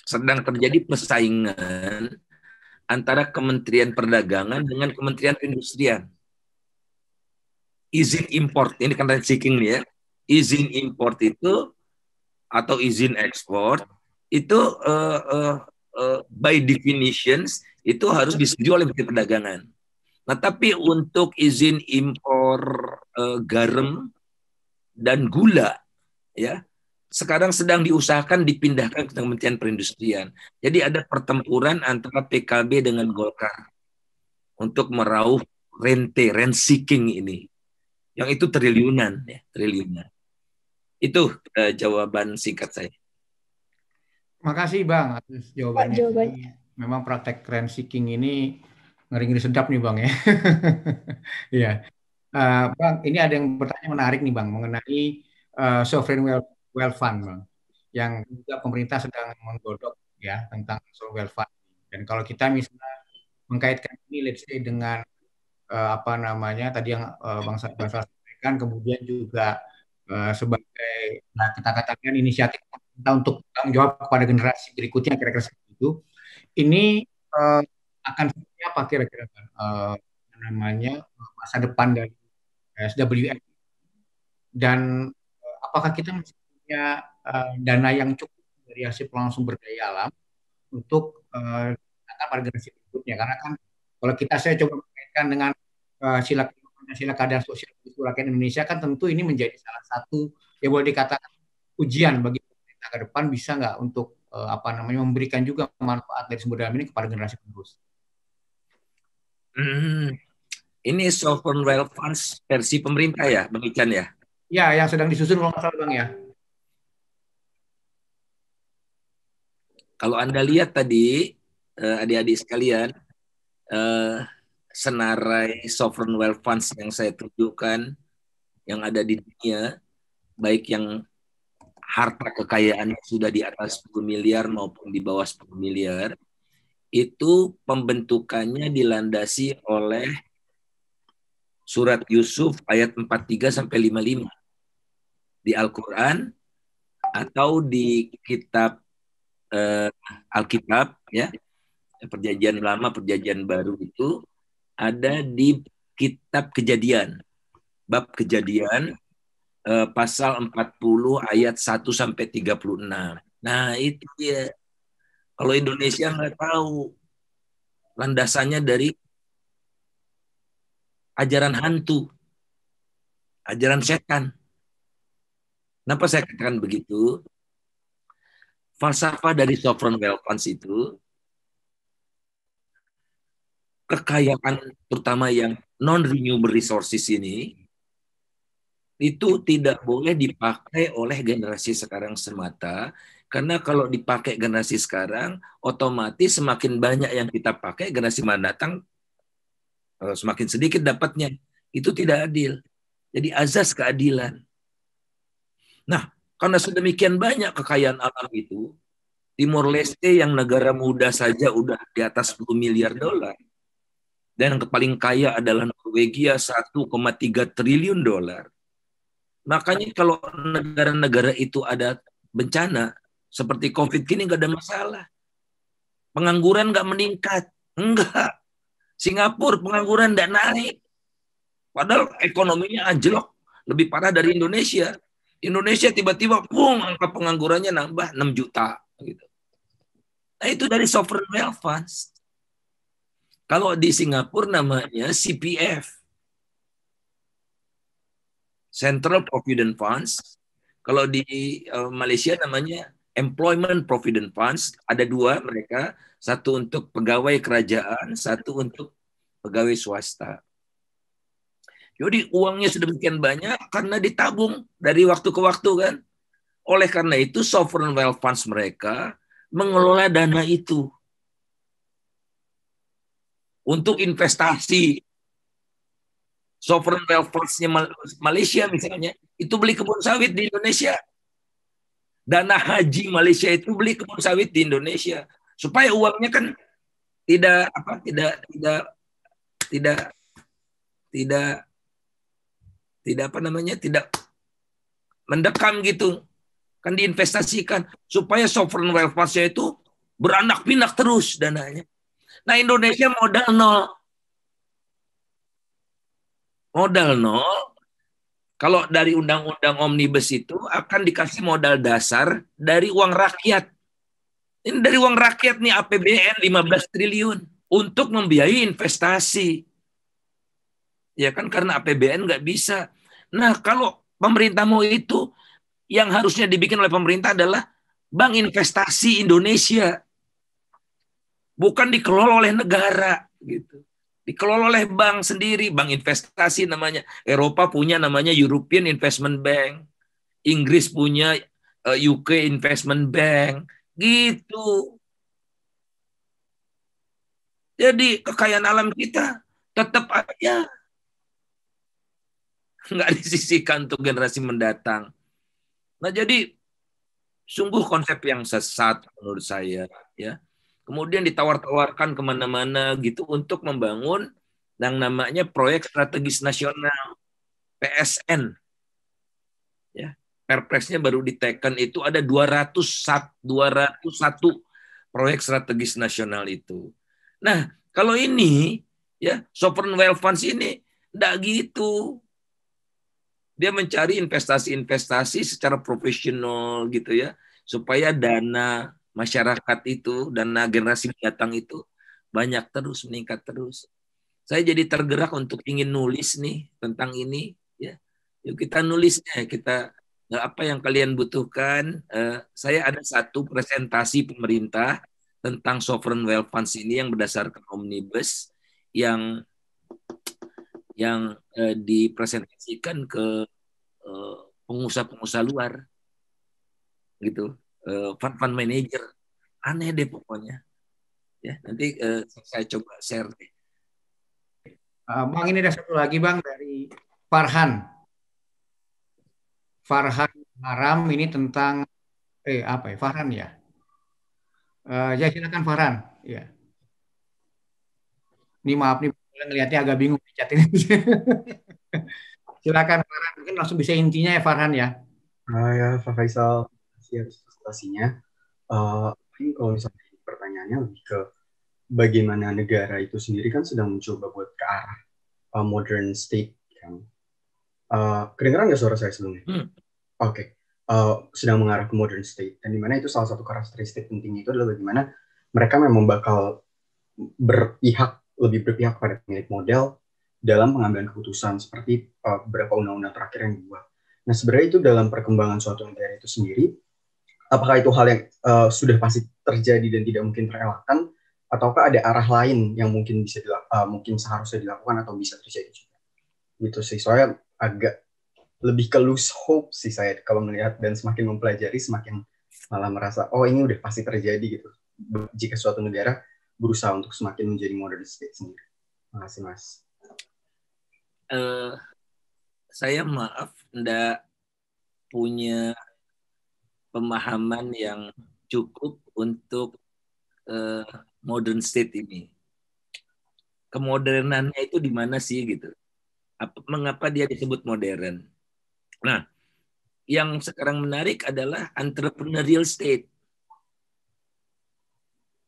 sedang terjadi persaingan antara Kementerian Perdagangan dengan Kementerian Perindustrian. Izin import, ini kan seeking nih ya. Izin import itu atau izin ekspor itu by definitions itu harus disetujui oleh Menteri Perdagangan. Nah, tapi untuk izin impor garam dan gula ya sekarang sedang diusahakan dipindahkan ke Kementerian Perindustrian. Jadi ada pertempuran antara PKB dengan Golkar untuk meraup rent seeking ini. Yang itu triliunan ya, triliunan. Itu jawaban singkat saya. Makasih Bang atas jawabannya. Memang praktek rent seeking ini ngeri-ngeri sedap nih Bang ya. Iya. Bang, ini ada yang bertanya menarik nih Bang mengenai sovereign wealth fund Bang. Yang juga pemerintah sedang menggodok ya tentang sovereign wealth fund. Dan kalau kita misalnya mengkaitkan ini let's say dengan tadi yang Bang Faisal sampaikan, kemudian juga sebagai kita katakan inisiatif kita untuk tanggung jawab kepada generasi berikutnya kira-kira seperti itu. Ini akan seperti apa kira-kira masa depan dari SWF, dan apakah kita masih punya dana yang cukup dari hasil pengolahan sumber daya alam untuk pada generasi berikutnya, karena kan kalau saya coba mengaitkan dengan sila keadaan sosial di rakyat Indonesia kan tentu ini menjadi salah satu yang boleh dikatakan ujian bagi pemerintah ke depan, bisa nggak untuk memberikan juga manfaat dari sumber daya ini kepada generasi penerus. Ini sovereign wealth funds versi pemerintah ya, Bang Ican ya? Ya, yang sedang disusun kalau nggak salah Bang ya. Kalau Anda lihat tadi, adik-adik sekalian, senarai sovereign wealth funds yang saya tunjukkan, yang ada di dunia, baik yang harta kekayaan sudah di atas 10 miliar maupun di bawah 10 miliar, itu pembentukannya dilandasi oleh Surat Yusuf ayat 43 sampai 55 di Al-Quran atau di kitab Alkitab ya, Perjanjian Lama, Perjanjian Baru itu ada di kitab Kejadian, bab Kejadian pasal 40 ayat 1 sampai 36. Nah, itu dia. Kalau Indonesia nggak tahu, landasannya dari ajaran hantu, ajaran setan. Kenapa saya katakan begitu? Falsafah dari sovereign wealth funds itu, kekayaan terutama yang non-renewable resources ini, itu tidak boleh dipakai oleh generasi sekarang semata, karena kalau dipakai generasi sekarang, otomatis semakin banyak yang kita pakai, generasi mendatang semakin sedikit dapatnya. Itu tidak adil. Jadi azas keadilan. Nah, Karena sedemikian banyak kekayaan alam itu, Timor Leste yang negara muda saja udah di atas 10 miliar dolar. Dan yang paling kaya adalah Norwegia 1,3 triliun dolar. Makanya kalau negara-negara itu ada bencana, seperti COVID gini nggak ada masalah. Pengangguran nggak meningkat. Enggak. Singapura pengangguran nggak naik. Padahal ekonominya anjlok. Lebih parah dari Indonesia. Indonesia tiba-tiba, angka penganggurannya nambah 6 juta. Gitu. Nah itu dari sovereign wealth funds. Kalau di Singapura namanya CPF. Central Provident Funds. Kalau di Malaysia namanya Employment Provident Funds. Ada dua mereka. Satu untuk pegawai kerajaan, satu untuk pegawai swasta. Jadi uangnya sedemikian banyak karena ditabung dari waktu ke waktu kan. Oleh karena itu sovereign wealth funds mereka mengelola dana itu untuk investasi. Sovereign wealth funds-nya Malaysia misalnya itu beli kebun sawit di Indonesia. Dana haji Malaysia itu beli kebun sawit di Indonesia supaya uangnya kan tidak mendekam gitu. Kan diinvestasikan supaya sovereign wealth fund-nya itu beranak pinak terus dananya. Nah, Indonesia modal nol. Modal nol. Kalau dari undang-undang omnibus itu akan dikasih modal dasar dari uang rakyat. Ini dari uang rakyat nih APBN 15 triliun untuk membiayai investasi. Ya kan karena APBN nggak bisa. Nah, kalau pemerintah mau itu, yang harusnya dibikin oleh pemerintah adalah Bank Investasi Indonesia. Bukan dikelola oleh negara gitu. Dikelola oleh bank sendiri, bank investasi namanya. Eropa punya namanya European Investment Bank. Inggris punya UK Investment Bank. Gitu. Jadi kekayaan alam kita tetap aja nggak disisihkan untuk generasi mendatang. Nah, jadi sungguh konsep yang sesat menurut saya, ya. Kemudian ditawar-tawarkan kemana-mana gitu untuk membangun yang namanya proyek strategis nasional PSN. Ya, Perpresnya baru diteken itu ada 201 proyek strategis nasional itu. Nah, kalau ini ya sovereign wealth funds ini enggak gitu. Dia mencari investasi-investasi secara profesional gitu ya, supaya dana masyarakat itu, dana generasi mendatang itu banyak terus, meningkat terus. Saya jadi tergerak untuk ingin nulis nih tentang ini ya. Yuk kita nulisnya, kita apa yang kalian butuhkan. Saya ada satu presentasi pemerintah tentang sovereign wealth funds ini yang berdasarkan omnibus yang dipresentasikan ke pengusaha-pengusaha luar gitu, fund manager, aneh deh pokoknya ya. Nanti saya coba share deh. Bang, ini ada satu lagi Bang dari Farhan Haram, ini tentang apa ya, Farhan ya, ya silakan Farhan ya. Ini maaf nih ngelihatnya agak bingung di chat ini. Silakan Farhan, mungkin langsung bisa intinya ya Farhan ya. Ya, Pak Faisal, terima kasih presentasinya. Kalau misalnya pertanyaannya lebih ke bagaimana negara itu sendiri kan sedang mencoba buat ke arah modern state kan. Kedengeran nggak suara saya sebelumnya? Oke. Sedang mengarah ke modern state, dan dimana itu salah satu karakteristik pentingnya itu adalah bagaimana mereka memang bakal lebih berpihak pada pemilik modal dalam pengambilan keputusan seperti beberapa undang-undang terakhir yang dibuat. Nah, sebenarnya itu dalam perkembangan suatu negara itu sendiri, apakah itu hal yang sudah pasti terjadi dan tidak mungkin terelakkan, ataukah ada arah lain yang mungkin bisa mungkin seharusnya dilakukan atau bisa terjadi juga? Gitu sih. Soalnya agak lebih ke lose hope sih saya kalau melihat, dan semakin mempelajari semakin malah merasa ini udah pasti terjadi gitu jika suatu negara berusaha untuk semakin menjadi modern state sendiri. Terima kasih Mas. Saya maaf enggak punya pemahaman yang cukup untuk modern state ini. Kemodernannya itu di mana sih gitu? Mengapa dia disebut modern? Nah, yang sekarang menarik adalah entrepreneurial state.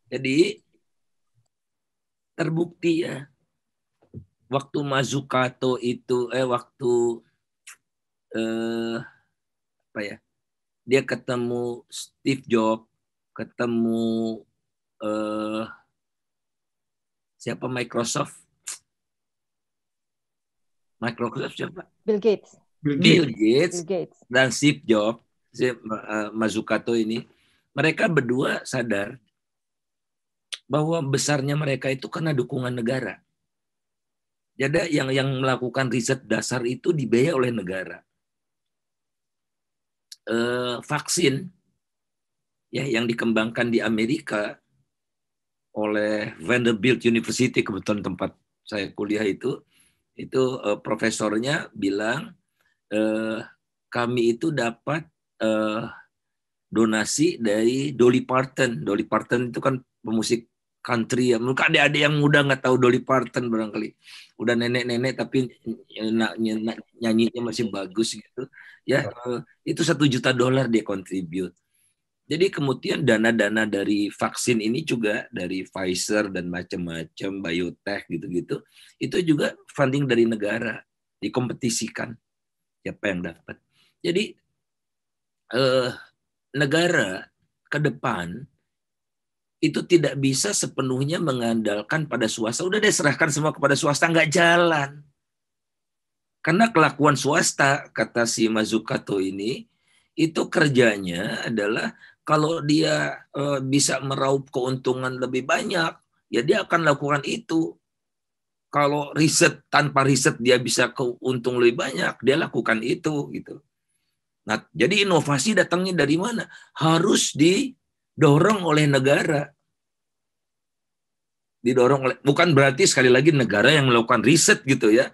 Jadi terbukti ya, waktu Mazzucato itu, apa ya? Dia ketemu Steve Jobs, ketemu siapa Microsoft siapa? Bill Gates. Bill Gates dan Steve Jobs, Mazzucato ini, mereka berdua sadar bahwa besarnya mereka itu karena dukungan negara. Jadi yang melakukan riset dasar itu dibiayai oleh negara. Vaksin ya yang dikembangkan di Amerika oleh Vanderbilt University, kebetulan tempat saya kuliah itu profesornya bilang kami itu dapat donasi dari Dolly Parton. Dolly Parton itu kan pemusik country ya. Mungkin adik-adik yang muda nggak tahu Dolly Parton barangkali. Udah nenek-nenek tapi nyanyinya masih bagus gitu. Ya, itu $1 juta dia contribute. Jadi kemudian dana-dana dari vaksin ini juga dari Pfizer dan macam-macam biotech gitu-gitu, itu juga funding dari negara, dikompetisikan siapa yang dapat. Jadi negara ke depan itu tidak bisa sepenuhnya mengandalkan pada swasta. Udah serahkan semua kepada swasta, nggak jalan. Karena kelakuan swasta, kata si Mazzucato ini, itu kerjanya adalah kalau dia bisa meraup keuntungan lebih banyak, ya dia akan lakukan itu. Kalau tanpa riset dia bisa keuntung lebih banyak, dia lakukan itu gitu. Nah, jadi inovasi datangnya dari mana? Harus didorong oleh negara. Bukan berarti sekali lagi negara yang melakukan riset gitu ya.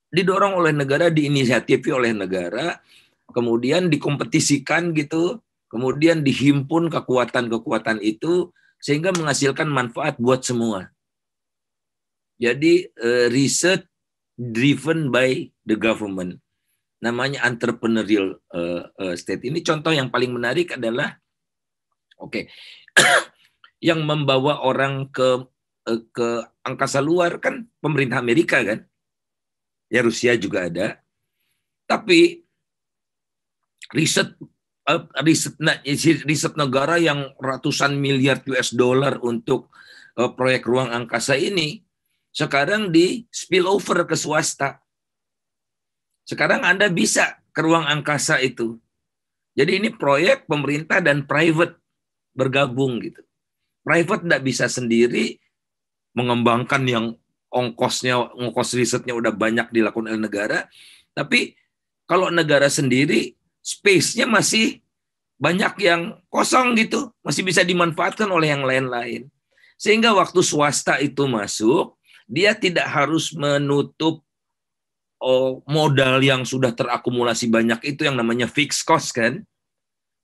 Didorong oleh negara, diinisiatifi oleh negara, kemudian dikompetisikan gitu, kemudian dihimpun kekuatan-kekuatan itu sehingga menghasilkan manfaat buat semua. Jadi riset driven by the government. Namanya entrepreneurial state. Ini contoh yang paling menarik adalah yang membawa orang ke angkasa luar kan pemerintah Amerika kan. Ya Rusia juga ada. Tapi riset negara yang ratusan miliar US dollar untuk proyek ruang angkasa ini sekarang di spill over ke swasta. Sekarang Anda bisa ke ruang angkasa itu. Jadi ini proyek pemerintah dan private bergabung gitu. Private tidak bisa sendiri mengembangkan yang ongkos risetnya udah banyak dilakukan oleh negara. Tapi kalau negara sendiri, space-nya masih banyak yang kosong gitu. Masih bisa dimanfaatkan oleh yang lain-lain. Sehingga waktu swasta itu masuk, dia tidak harus menutup modal yang sudah terakumulasi banyak itu yang namanya fixed cost kan.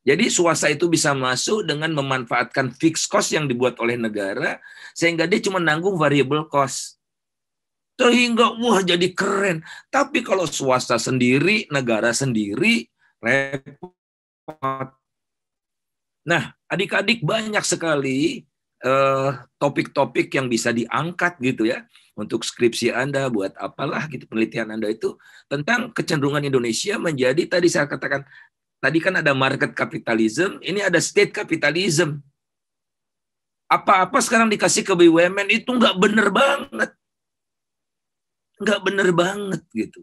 Jadi swasta itu bisa masuk dengan memanfaatkan fixed cost yang dibuat oleh negara sehingga dia cuma nanggung variable cost. Sehingga wah jadi keren. Tapi kalau swasta sendiri, negara sendiri, repot. Nah, adik-adik banyak sekali topik-topik yang bisa diangkat gitu ya. Untuk skripsi Anda, buat apalah gitu, penelitian Anda itu tentang kecenderungan Indonesia menjadi, tadi saya katakan, tadi kan ada market capitalism, ini ada state capitalism. Apa-apa sekarang dikasih ke BUMN itu nggak bener banget. Nggak bener banget gitu.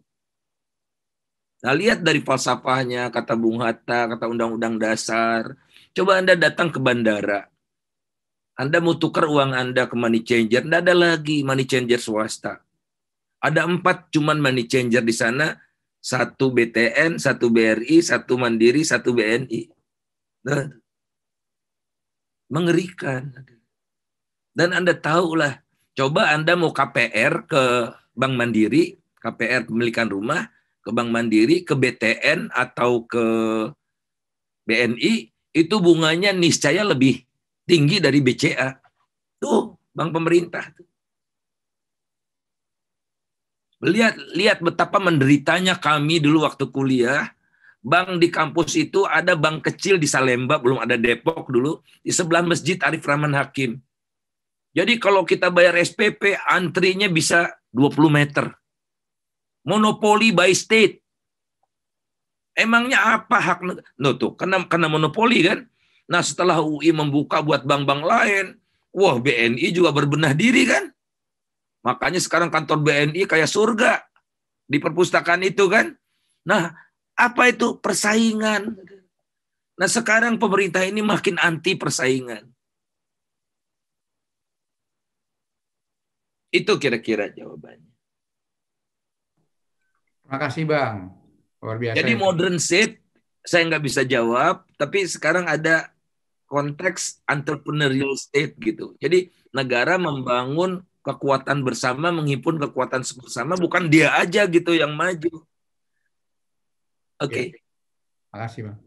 Nah, lihat dari falsafahnya, kata Bung Hatta, kata Undang-Undang Dasar. Coba Anda datang ke bandara. Anda mau tukar uang Anda ke money changer, tidak ada lagi money changer swasta. Ada 4 cuman money changer di sana, 1 BTN, 1 BRI, 1 Mandiri, 1 BNI. Nah, mengerikan. Dan Anda tahulah, coba Anda mau KPR ke Bank Mandiri, KPR pemilikan rumah, ke Bank Mandiri, ke BTN atau ke BNI itu bunganya niscaya lebih tinggi dari BCA. Tuh, bank pemerintah. Lihat betapa menderitanya kami dulu waktu kuliah. Bank di kampus itu ada bank kecil di Salemba, belum ada Depok dulu, di sebelah Masjid Arif Rahman Hakim. Jadi kalau kita bayar SPP, antrinya bisa 20 meter. Monopoli by state. Emangnya apa hak? No, tuh, karena monopoli kan. Nah, setelah UI membuka buat bank-bank lain, wah, BNI juga berbenah diri kan. Makanya sekarang kantor BNI kayak surga di perpustakaan itu kan. Nah, apa itu? Persaingan. Nah, sekarang pemerintah ini makin anti persaingan. Itu kira-kira jawabannya. Terima kasih Bang. Luar biasa. Jadi modern state saya nggak bisa jawab, tapi sekarang ada konteks entrepreneurial state gitu. Jadi negara membangun kekuatan bersama, menghimpun kekuatan bersama, bukan dia aja gitu yang maju. Oke. Terima kasih Bang.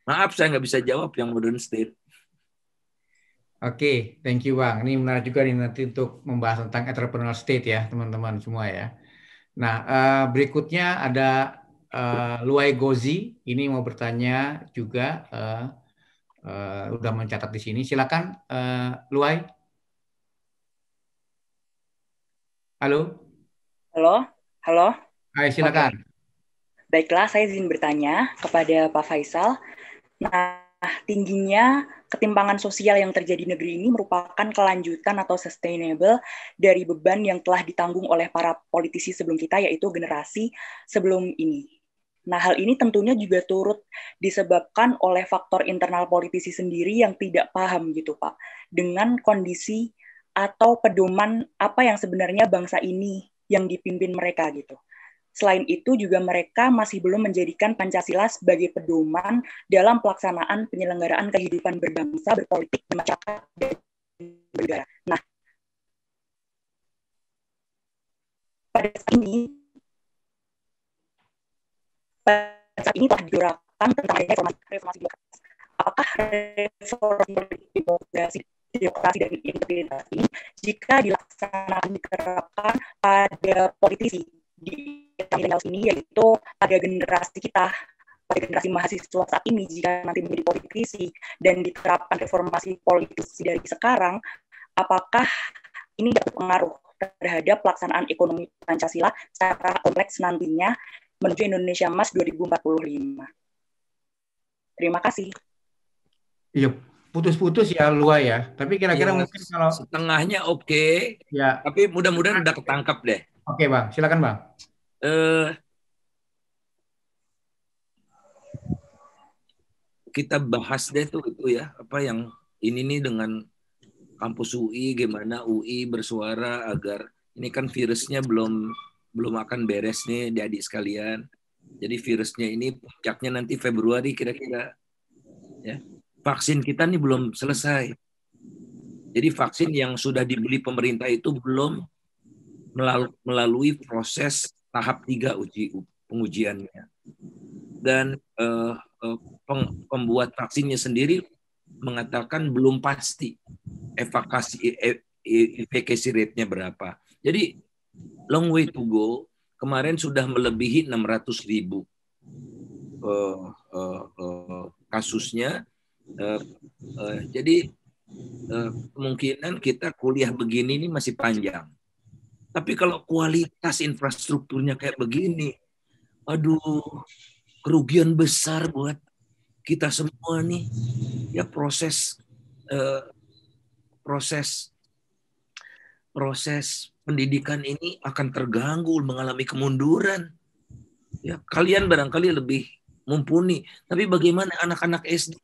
Maaf saya nggak bisa jawab yang modern state. Oke, thank you Bang. Ini menarik juga nih nanti untuk membahas tentang entrepreneurial state ya teman-teman semua ya. Nah, berikutnya ada Luai Gozi, ini mau bertanya juga, udah mencatat di sini. Silakan, Luai. Halo. Halo. Hai, silakan. Oke. Baiklah, saya izin bertanya kepada Pak Faisal. Nah, tingginya ketimpangan sosial yang terjadi di negeri ini merupakan kelanjutan atau sustainable dari beban yang telah ditanggung oleh para politisi sebelum kita, yaitu generasi sebelum ini. Nah, hal ini tentunya juga turut disebabkan oleh faktor internal politisi sendiri yang tidak paham gitu, Pak, dengan kondisi atau pedoman apa yang sebenarnya bangsa ini yang dipimpin mereka gitu. Selain itu juga mereka masih belum menjadikan Pancasila sebagai pedoman dalam pelaksanaan penyelenggaraan kehidupan berbangsa, berpolitik, bermasyarakat, dan bernegara. Nah, pada saat ini telah digerakkan tentang reformasi birokrasi. Apakah reformasi birokrasi dan integritas ini jika dilaksanakan diterapkan pada politisi di milenial ini, yaitu pada generasi kita, pada generasi mahasiswa saat ini, jika nanti menjadi politisi dan diterapkan reformasi politisi dari sekarang, apakah ini dapat pengaruh terhadap pelaksanaan ekonomi Pancasila secara kompleks nantinya menuju Indonesia Emas 2045. Terima kasih. Iya, putus-putus ya Luai ya. Tapi kira-kira Ya, mungkin kalau setengahnya oke, ya. Tapi mudah-mudahan udah ketangkap deh. Oke Bang, silakan Bang. Kita bahas deh tuh itu ya, apa yang ini nih dengan kampus UI, gimana UI bersuara agar ini kan virusnya belum akan beres nih adik-adik sekalian. Jadi virusnya ini puncaknya nanti Februari kira-kira. Ya. Vaksin kita nih belum selesai. Jadi vaksin yang sudah dibeli pemerintah itu belum melalui proses tahap 3 pengujiannya. Dan pembuat vaksinnya sendiri mengatakan belum pasti efficacy rate-nya berapa. Jadi long way to go. Kemarin sudah melebihi 600.000 kasusnya. Jadi kemungkinan kita kuliah begini ini masih panjang. Tapi kalau kualitas infrastrukturnya kayak begini, aduh, kerugian besar buat kita semua nih. Ya proses pendidikan ini akan terganggu, mengalami kemunduran. Ya, kalian barangkali lebih mumpuni, tapi bagaimana anak-anak SD,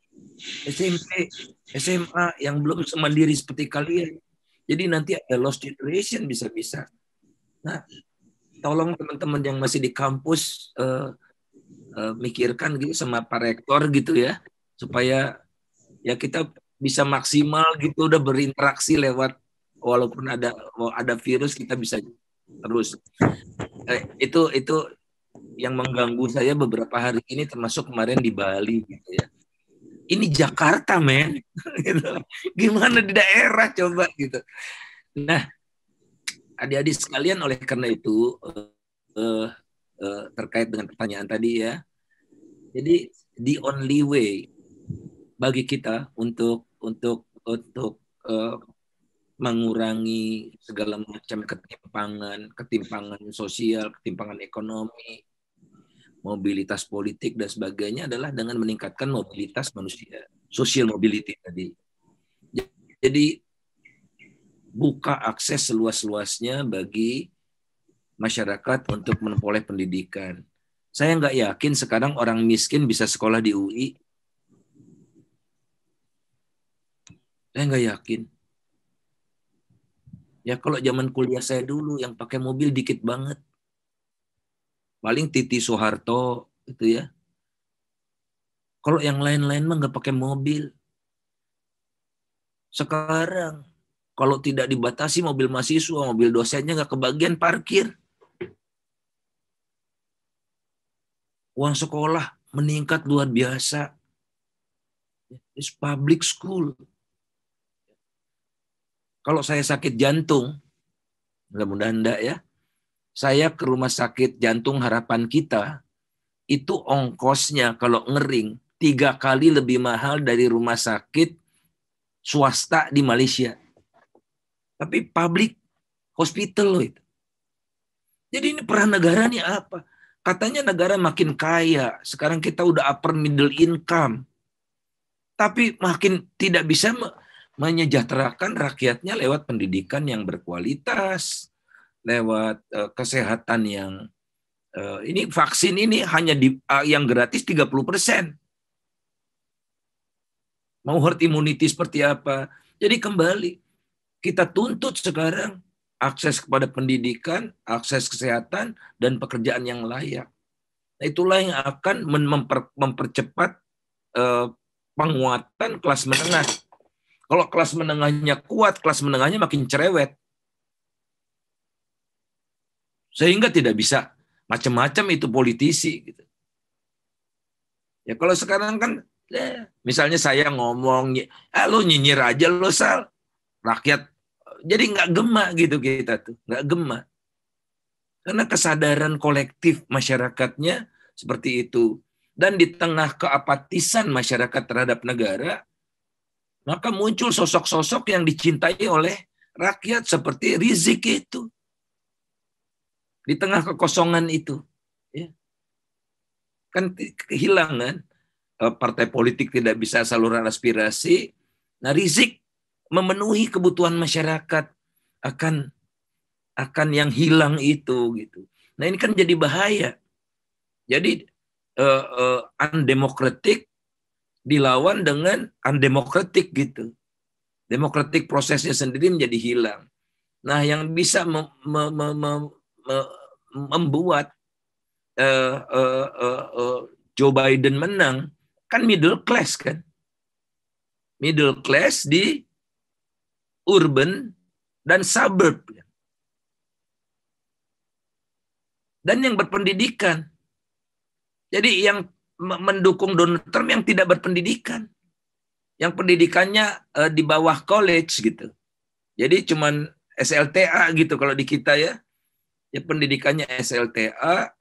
SMP, SMA yang belum semandiri seperti kalian? Jadi nanti ada lost generation bisa-bisa. Nah, tolong teman-teman yang masih di kampus mikirkan gitu sama Pak Rektor gitu ya, supaya ya kita bisa maksimal gitu udah berinteraksi lewat, walaupun ada virus kita bisa terus. Itu yang mengganggu saya beberapa hari ini, termasuk kemarin di Bali gitu ya. Ini Jakarta, men. Gitu. Gimana di daerah coba gitu. Nah, adik-adik sekalian, oleh karena itu terkait dengan pertanyaan tadi ya. Jadi the only way bagi kita untuk mengurangi segala macam ketimpangan sosial, ketimpangan ekonomi, mobilitas politik dan sebagainya adalah dengan meningkatkan mobilitas manusia, social mobility tadi. Jadi buka akses seluas-luasnya bagi masyarakat untuk memperoleh pendidikan. Saya nggak yakin sekarang orang miskin bisa sekolah di UI. Saya nggak yakin. Ya kalau zaman kuliah saya dulu yang pakai mobil dikit banget. Paling Titi Soeharto itu ya. Kalau yang lain-lain mah nggak pakai mobil. Sekarang kalau tidak dibatasi mobil mahasiswa, mobil dosennya nggak kebagian parkir. Uang sekolah meningkat luar biasa. It's public school. Kalau saya sakit jantung, mudah-mudahan enggak ya, saya ke rumah sakit jantung Harapan Kita, itu ongkosnya kalau ngering 3 kali lebih mahal dari rumah sakit swasta di Malaysia. Tapi public hospital loh itu. Jadi ini peran negara nih apa? Katanya negara makin kaya, sekarang kita udah upper middle income. Tapi makin tidak bisa menyejahterakan rakyatnya lewat pendidikan yang berkualitas, lewat kesehatan yang ini vaksin ini hanya yang gratis 30%. Mau herd immunity seperti apa? Jadi kembali kita tuntut sekarang akses kepada pendidikan, akses kesehatan dan pekerjaan yang layak. Nah, itulah yang akan mempercepat penguatan kelas menengah. Kalau kelas menengahnya kuat, kelas menengahnya makin cerewet. Sehingga tidak bisa macam-macam itu politisi. Gitu. Ya kalau sekarang kan, misalnya saya ngomong, lo nyinyir aja lo Sal. Rakyat, jadi nggak gema gitu kita tuh. Nggak gema. Karena kesadaran kolektif masyarakatnya seperti itu. Dan di tengah keapatisan masyarakat terhadap negara, maka muncul sosok-sosok yang dicintai oleh rakyat seperti Rizik itu. Di tengah kekosongan itu. Ya. Kan kehilangan, partai politik tidak bisa saluran aspirasi. Nah, Rizik memenuhi kebutuhan masyarakat akan yang hilang itu. Gitu. Nah, ini kan jadi bahaya. Jadi, undemokratik dilawan dengan undemokratik gitu. Demokratik prosesnya sendiri menjadi hilang. Nah, yang bisa membuat Joe Biden menang kan middle class kan. Middle class di urban dan suburb. Dan yang berpendidikan. Jadi yang mendukung Donald Trump yang tidak berpendidikan. Yang pendidikannya di bawah college gitu. Jadi cuman SLTA gitu kalau di kita ya. Ya pendidikannya SLTA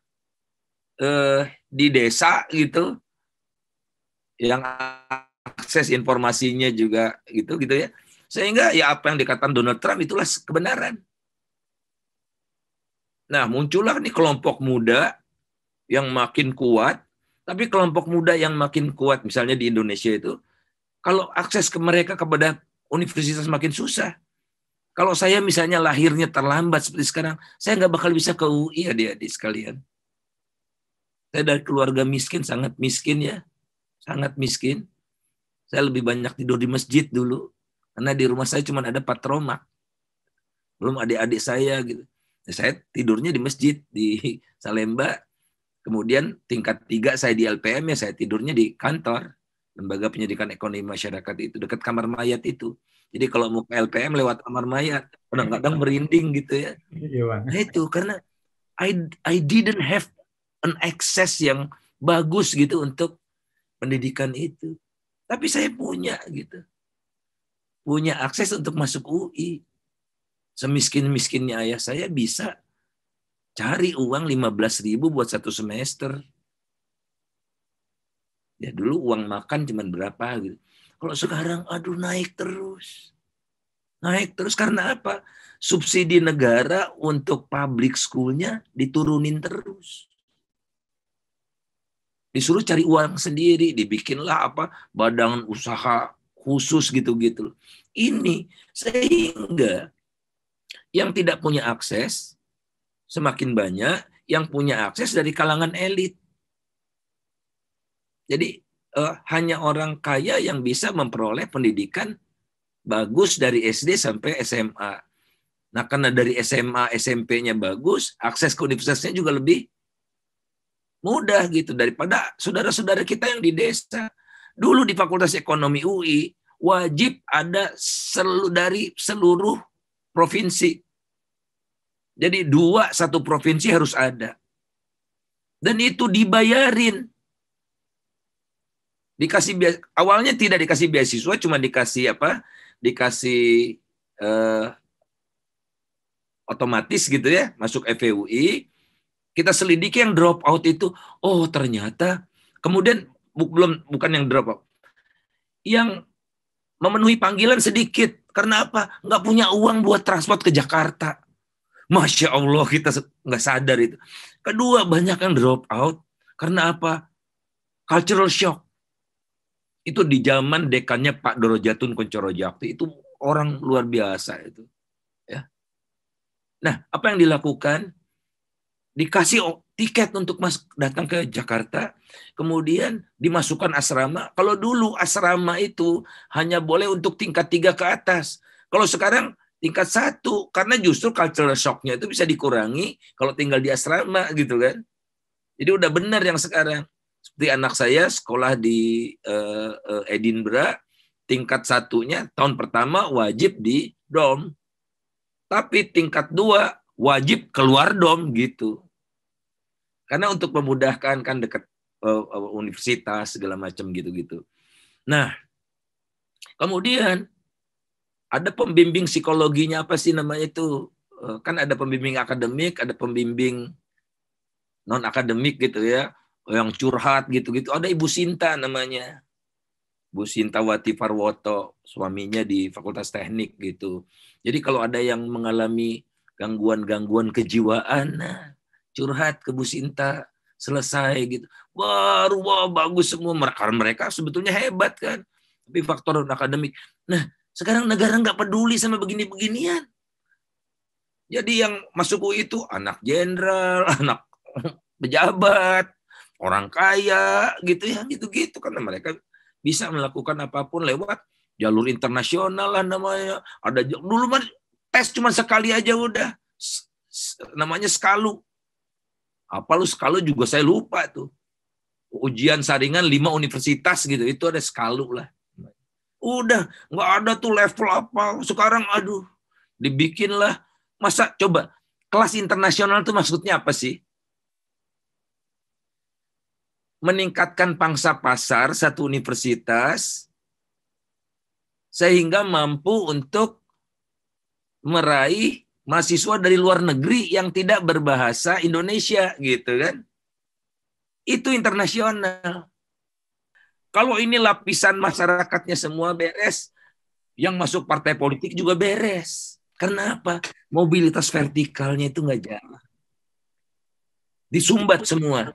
di desa gitu. Yang akses informasinya juga gitu ya. Sehingga ya apa yang dikatakan Donald Trump itulah kebenaran. Nah, muncullah nih kelompok muda yang makin kuat, tapi kelompok muda yang makin kuat, misalnya di Indonesia itu, kalau akses ke mereka kepada universitas makin susah. Kalau saya misalnya lahirnya terlambat seperti sekarang, saya nggak bakal bisa ke UI adik-adik sekalian. Saya dari keluarga miskin, sangat miskin ya, sangat miskin. Saya lebih banyak tidur di masjid dulu, karena di rumah saya cuma ada patromak, belum adik-adik saya gitu. Saya tidurnya di masjid di Salemba. Kemudian tingkat 3 saya di LPM ya, saya tidurnya di kantor Lembaga Pendidikan Ekonomi Masyarakat itu dekat kamar mayat itu. Jadi kalau mau ke LPM lewat kamar mayat, kadang-kadang merinding gitu ya. Nah itu karena I didn't have an access yang bagus gitu untuk pendidikan itu. Tapi saya punya gitu. Punya akses untuk masuk UI. Semiskin-miskinnya ayah saya bisa cari uang 15.000 buat 1 semester. Ya dulu uang makan cuma berapa gitu. Kalau sekarang aduh naik terus. Naik terus karena apa? Subsidi negara untuk public school-nya diturunin terus. Disuruh cari uang sendiri, dibikinlah apa badan usaha khusus gitu-gitu. Ini sehingga yang tidak punya akses semakin banyak, yang punya akses dari kalangan elit. Jadi hanya orang kaya yang bisa memperoleh pendidikan bagus dari SD sampai SMA. Nah, karena dari SMA, SMP-nya bagus, akses ke universitasnya juga lebih mudah gitu daripada saudara-saudara kita yang di desa. Dulu di Fakultas Ekonomi UI wajib ada dari seluruh provinsi. Jadi 1 provinsi harus ada. Dan itu dibayarin. Awalnya tidak dikasih beasiswa, cuma dikasih apa? Dikasih otomatis gitu ya, masuk FEUI. Kita selidiki yang drop out itu, oh ternyata kemudian bukan yang drop out, yang memenuhi panggilan sedikit. Karena apa? Nggak punya uang buat transport ke Jakarta. Masya Allah, kita nggak sadar itu. Kedua, banyak yang drop out. Karena apa? Cultural shock. Itu di zaman dekannya Pak Dorojatun Koncorojakti. Itu orang luar biasa itu. Ya. Nah, apa yang dilakukan? Dikasih tiket untuk datang ke Jakarta, kemudian dimasukkan asrama. Kalau dulu asrama itu hanya boleh untuk tingkat 3 ke atas. Kalau sekarang tingkat 1, karena justru cultural shock-nya itu bisa dikurangi kalau tinggal di asrama gitu kan. Jadi udah benar yang sekarang. Seperti anak saya sekolah di Edinburgh, tingkat 1-nya tahun pertama wajib di dorm. Tapi tingkat 2 wajib keluar dorm gitu. Karena untuk memudahkan kan dekat universitas segala macam gitu-gitu. Nah, kemudian ada pembimbing psikologinya, apa sih namanya itu? Kan ada pembimbing akademik, ada pembimbing non akademik gitu ya, yang curhat gitu-gitu. Ada Ibu Sinta namanya. Bu Sinta Wati Farwoto, suaminya di Fakultas Teknik gitu. Jadi kalau ada yang mengalami gangguan-gangguan kejiwaan, nah, curhat ke Bu Sinta, selesai gitu. Baru wah bagus semua. Mereka sebetulnya hebat kan. Tapi faktor akademik. Nah, sekarang negara nggak peduli sama begini-beginian. Jadi yang masuk UI itu anak jenderal, anak pejabat, orang kaya gitu ya, gitu-gitu. Karena mereka bisa melakukan apapun lewat jalur internasional lah namanya. Ada dulu mah tes cuma sekali aja udah. Namanya Skalu. Apa lu Skalu juga saya lupa tuh. Ujian saringan 5 universitas gitu. Itu ada Skalu lah. Udah, nggak ada tuh level apa. Sekarang aduh, dibikinlah. Masa coba, kelas internasional itu maksudnya apa sih? Meningkatkan pangsa pasar satu universitas sehingga mampu untuk meraih mahasiswa dari luar negeri yang tidak berbahasa Indonesia gitu kan. Itu internasional. Kalau ini lapisan masyarakatnya semua beres, yang masuk partai politik juga beres. Karena apa? Mobilitas vertikalnya itu nggak jalan. Disumbat semua.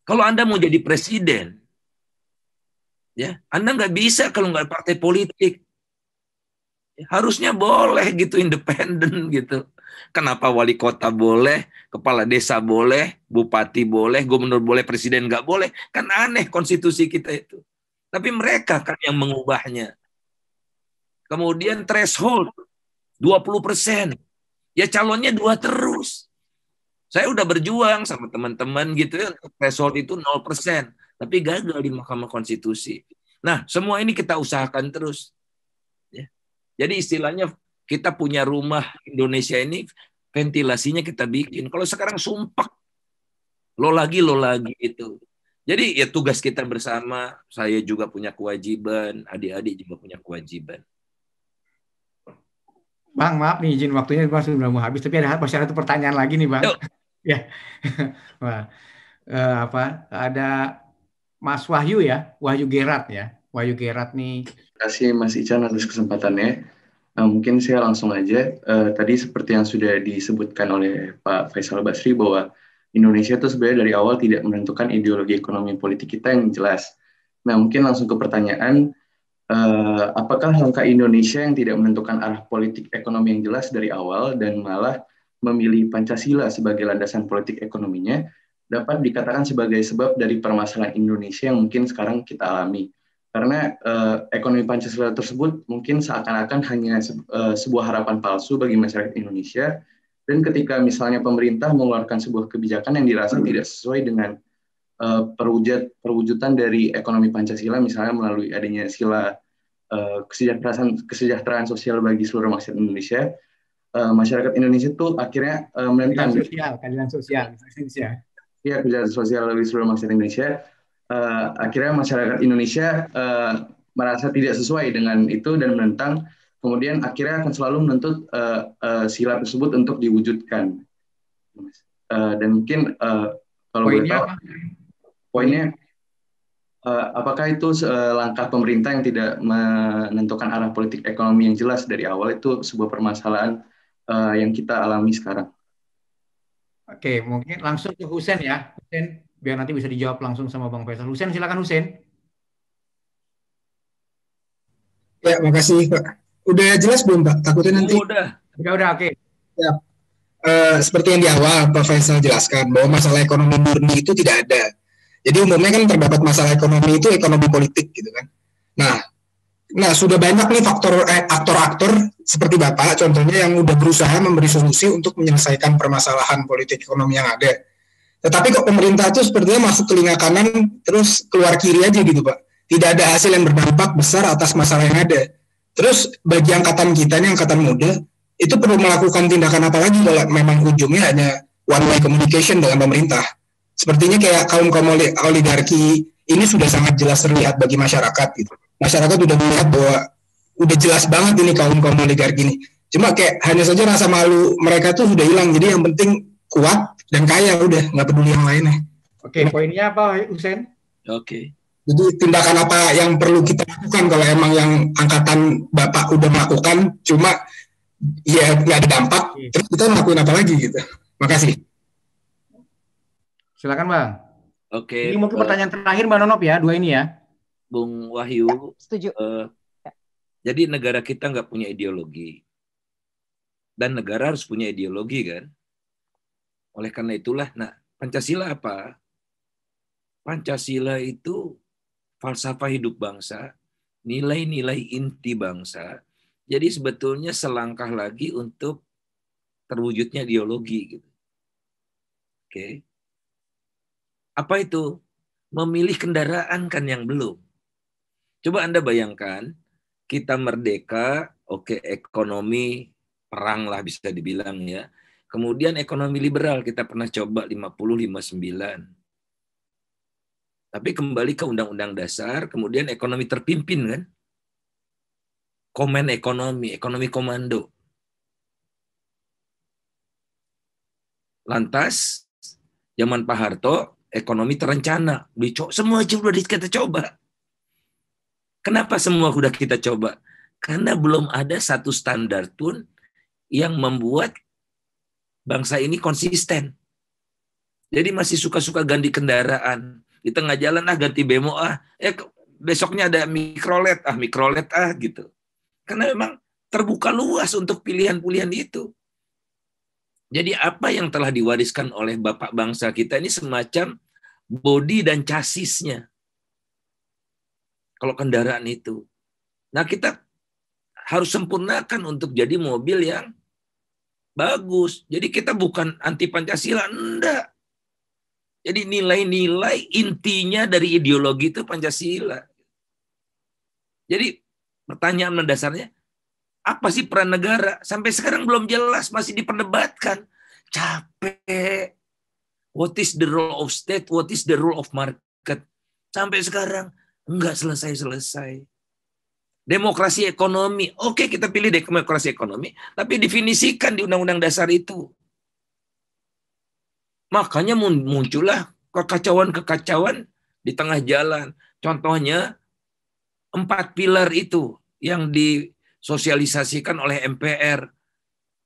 Kalau Anda mau jadi presiden, ya Anda nggak bisa kalau nggak partai politik. Harusnya boleh gitu, independen gitu. Kenapa wali kota boleh, kepala desa boleh, bupati boleh, gubernur boleh, presiden nggak boleh? Kan aneh konstitusi kita itu. Tapi mereka kan yang mengubahnya. Kemudian threshold 20%. Ya calonnya 2 terus. Saya udah berjuang sama teman-teman gitu ya, threshold itu 0%. Tapi gagal di Mahkamah Konstitusi. Nah, semua ini kita usahakan terus. Jadi istilahnya kita punya rumah Indonesia ini, ventilasinya kita bikin. Kalau sekarang sumpek, lo lagi itu. Jadi ya tugas kita bersama, saya juga punya kewajiban, adik-adik juga punya kewajiban. Bang, maaf nih izin waktunya Bang sudah mau habis, tapi masih ada pertanyaan lagi nih Bang. Yuk. Ya. Wah, ada Mas Wahyu ya, Wahyu Gerat ya. Wahyu Gerat nih. Terima kasih Mas Ican atas kesempatannya. Mungkin saya langsung aja. Tadi seperti yang sudah disebutkan oleh Pak Faisal Basri bahwa Indonesia itu sebenarnya dari awal tidak menentukan ideologi ekonomi politik kita yang jelas. Nah, mungkin langsung ke pertanyaan, apakah langkah Indonesia yang tidak menentukan arah politik ekonomi yang jelas dari awal dan malah memilih Pancasila sebagai landasan politik ekonominya dapat dikatakan sebagai sebab dari permasalahan Indonesia yang mungkin sekarang kita alami? Karena ekonomi Pancasila tersebut mungkin seakan-akan hanya sebuah harapan palsu bagi masyarakat Indonesia. Dan ketika misalnya pemerintah mengeluarkan sebuah kebijakan yang dirasa tidak sesuai dengan perwujudan dari ekonomi Pancasila, misalnya melalui adanya sila kesejahteraan sosial bagi seluruh masyarakat Indonesia, masyarakat Indonesia itu akhirnya menentang keadilan sosial Indonesia. Ya, keadilan sosial bagi seluruh masyarakat Indonesia. Akhirnya masyarakat Indonesia merasa tidak sesuai dengan itu dan menentang. Kemudian akhirnya akan selalu menuntut sila tersebut untuk diwujudkan. Dan mungkin kalau boleh tahu, poinnya apakah itu langkah pemerintah yang tidak menentukan arah politik ekonomi yang jelas dari awal itu sebuah permasalahan yang kita alami sekarang? Oke, mungkin langsung ke Husein ya, Husein, biar nanti bisa dijawab langsung sama Bang Faisal. Husein, silakan Husein. Ya, makasih Pak. Udah jelas belum Pak? Takutnya nanti. Udah, oke. Ya. Seperti yang di awal Pak Faisal jelaskan bahwa masalah ekonomi murni itu tidak ada. Jadi umumnya kan terdapat masalah ekonomi itu ekonomi politik gitu kan. Nah sudah banyak nih aktor-aktor seperti Bapak contohnya yang udah berusaha memberi solusi untuk menyelesaikan permasalahan politik ekonomi yang ada. Tetapi kok pemerintah itu sepertinya masuk telinga kanan terus keluar kiri aja gitu Pak. Tidak ada hasil yang berdampak besar atas masalah yang ada. Terus bagi angkatan kita nih, angkatan muda, itu perlu melakukan tindakan apa lagi kalau memang ujungnya hanya one way communication dengan pemerintah. Sepertinya kayak kaum oligarki ini sudah sangat jelas terlihat bagi masyarakat gitu. Masyarakat udah melihat bahwa udah jelas banget ini kaum oligarki ini. Cuma kayak hanya saja rasa malu mereka tuh sudah hilang. Jadi yang penting kuat dan kaya, udah nggak peduli yang lainnya. Oke, poinnya apa Husein? Oke. Jadi tindakan apa yang perlu kita lakukan kalau emang yang angkatan Bapak udah melakukan, cuma ya nggak ada dampak, terus kita melakukan apa lagi gitu. Makasih. Silakan Bang. Oke. Ini mungkin pertanyaan terakhir Mbak Nonop ya, dua ini ya. Bung Wahyu. Setuju. Jadi negara kita nggak punya ideologi. Dan negara harus punya ideologi kan. Oleh karena itulah, Pancasila apa? Pancasila itu falsafah hidup bangsa, nilai-nilai inti bangsa. Jadi sebetulnya selangkah lagi untuk terwujudnya ideologi gitu. Oke. Apa itu? Memilih kendaraan kan yang belum. Coba Anda bayangkan, kita merdeka, oke, ekonomi perang lah bisa dibilang ya. Kemudian ekonomi liberal kita pernah coba 50-59. Tapi kembali ke Undang-Undang Dasar, kemudian ekonomi terpimpin kan? Komen ekonomi komando. Lantas, zaman Pak Harto, ekonomi terencana. Semua sudah kita coba. Kenapa semua sudah kita coba? Karena belum ada satu standar pun yang membuat bangsa ini konsisten. Jadi masih suka-suka ganti kendaraan. Di tengah jalan ganti bemo besoknya ada mikrolet gitu. Karena memang terbuka luas untuk pilihan-pilihan itu. Jadi apa yang telah diwariskan oleh bapak bangsa kita ini semacam bodi dan chassisnya. Kalau kendaraan itu. Nah kita harus sempurnakan untuk jadi mobil yang bagus. Jadi kita bukan anti Pancasila, enggak. Jadi nilai-nilai intinya dari ideologi itu Pancasila. Jadi pertanyaan mendasarnya, apa sih peran negara? Sampai sekarang belum jelas, masih diperdebatkan. Capek. What is the role of state? What is the role of market? Sampai sekarang enggak selesai-selesai. Demokrasi ekonomi. Oke, kita pilih demokrasi ekonomi, tapi definisikan di Undang-Undang Dasar itu. Makanya muncullah kekacauan-kekacauan di tengah jalan. Contohnya 4 pilar itu yang disosialisasikan oleh MPR.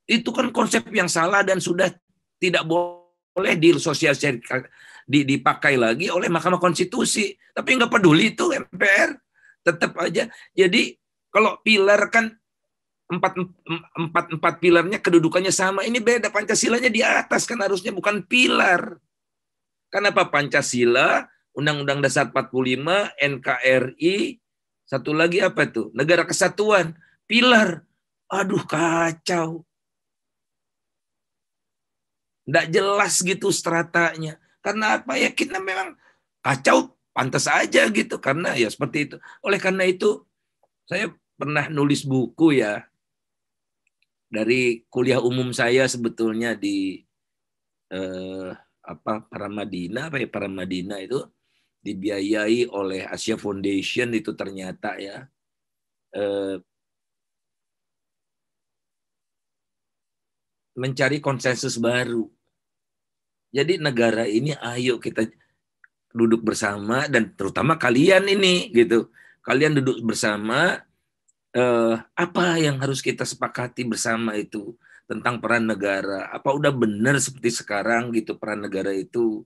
Itu kan konsep yang salah dan sudah tidak boleh disosialisasikan, dipakai lagi oleh Mahkamah Konstitusi. Tapi nggak peduli itu MPR. Tetap aja. Jadi kalau pilar kan empat pilarnya kedudukannya sama. Ini beda, Pancasilanya di atas kan harusnya, bukan pilar. Kenapa Pancasila, Undang-Undang Dasar 45, NKRI, satu lagi apa tuh? Negara Kesatuan, pilar. Aduh, kacau. Nggak jelas gitu stratanya. Karena apa ya, kita memang kacau, pantas aja gitu. Karena ya seperti itu. Oleh karena itu, saya pernah nulis buku ya, dari kuliah umum saya sebetulnya di Paramadina itu dibiayai oleh Asia Foundation itu ternyata ya. Mencari konsensus baru. Jadi negara ini ayo kita duduk bersama, dan terutama kalian ini gitu. Kalian duduk bersama, apa yang harus kita sepakati bersama itu tentang peran negara. Apa udah benar seperti sekarang gitu peran negara itu,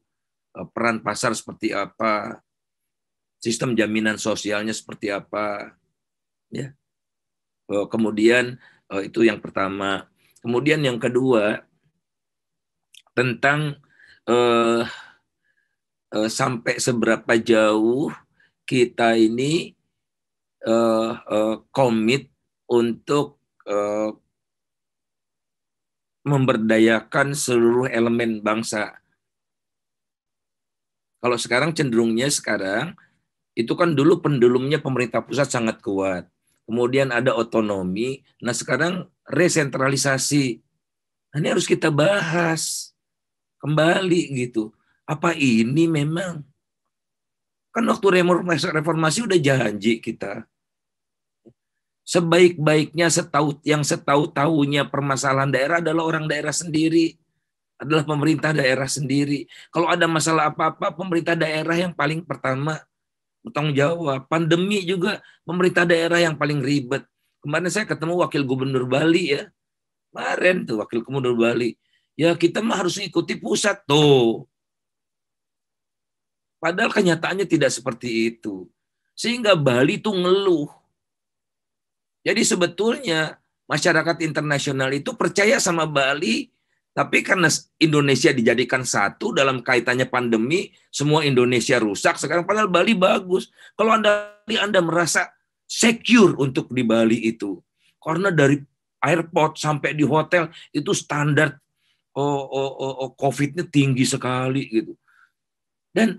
peran pasar seperti apa, sistem jaminan sosialnya seperti apa, ya. Kemudian itu yang pertama. Kemudian yang kedua tentang sampai seberapa jauh kita ini komit untuk memberdayakan seluruh elemen bangsa. Kalau sekarang cenderungnya itu kan dulu pendulumnya pemerintah pusat sangat kuat. Kemudian ada otonomi. Nah sekarang resentralisasi. Ini harus kita bahas kembali gitu. Apa ini memang? Kan waktu reformasi udah janji kita. Sebaik-baiknya setahu-tahunya permasalahan daerah adalah orang daerah sendiri. Adalah pemerintah daerah sendiri. Kalau ada masalah apa-apa, pemerintah daerah yang paling pertama bertanggung jawab. Pandemi juga pemerintah daerah yang paling ribet. Kemarin saya ketemu Wakil Gubernur Bali ya. Kemarin tuh Wakil Gubernur Bali. Ya kita mah harus ikuti pusat tuh. Padahal kenyataannya tidak seperti itu. Sehingga Bali tuh ngeluh. Jadi sebetulnya masyarakat internasional itu percaya sama Bali, tapi karena Indonesia dijadikan satu dalam kaitannya pandemi, semua Indonesia rusak. Sekarang padahal Bali bagus. Kalau Anda merasa secure untuk di Bali itu, karena dari airport sampai di hotel itu standar COVID-nya tinggi sekali gitu. Dan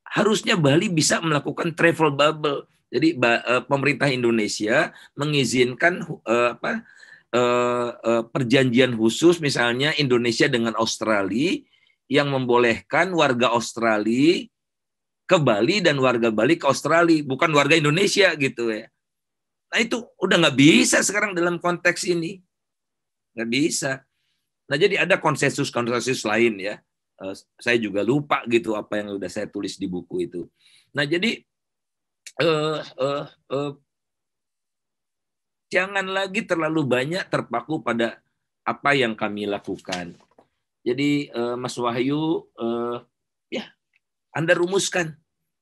harusnya Bali bisa melakukan travel bubble. Jadi pemerintah Indonesia mengizinkan perjanjian khusus misalnya Indonesia dengan Australia yang membolehkan warga Australia ke Bali dan warga Bali ke Australia, bukan warga Indonesia gitu ya. Nah itu udah nggak bisa sekarang dalam konteks ini. Nggak bisa. Nah jadi ada konsensus-konsensus lain ya. Saya juga lupa gitu apa yang udah saya tulis di buku itu. Nah jadi jangan lagi terlalu banyak terpaku pada apa yang kami lakukan. Jadi Mas Wahyu, ya Anda rumuskan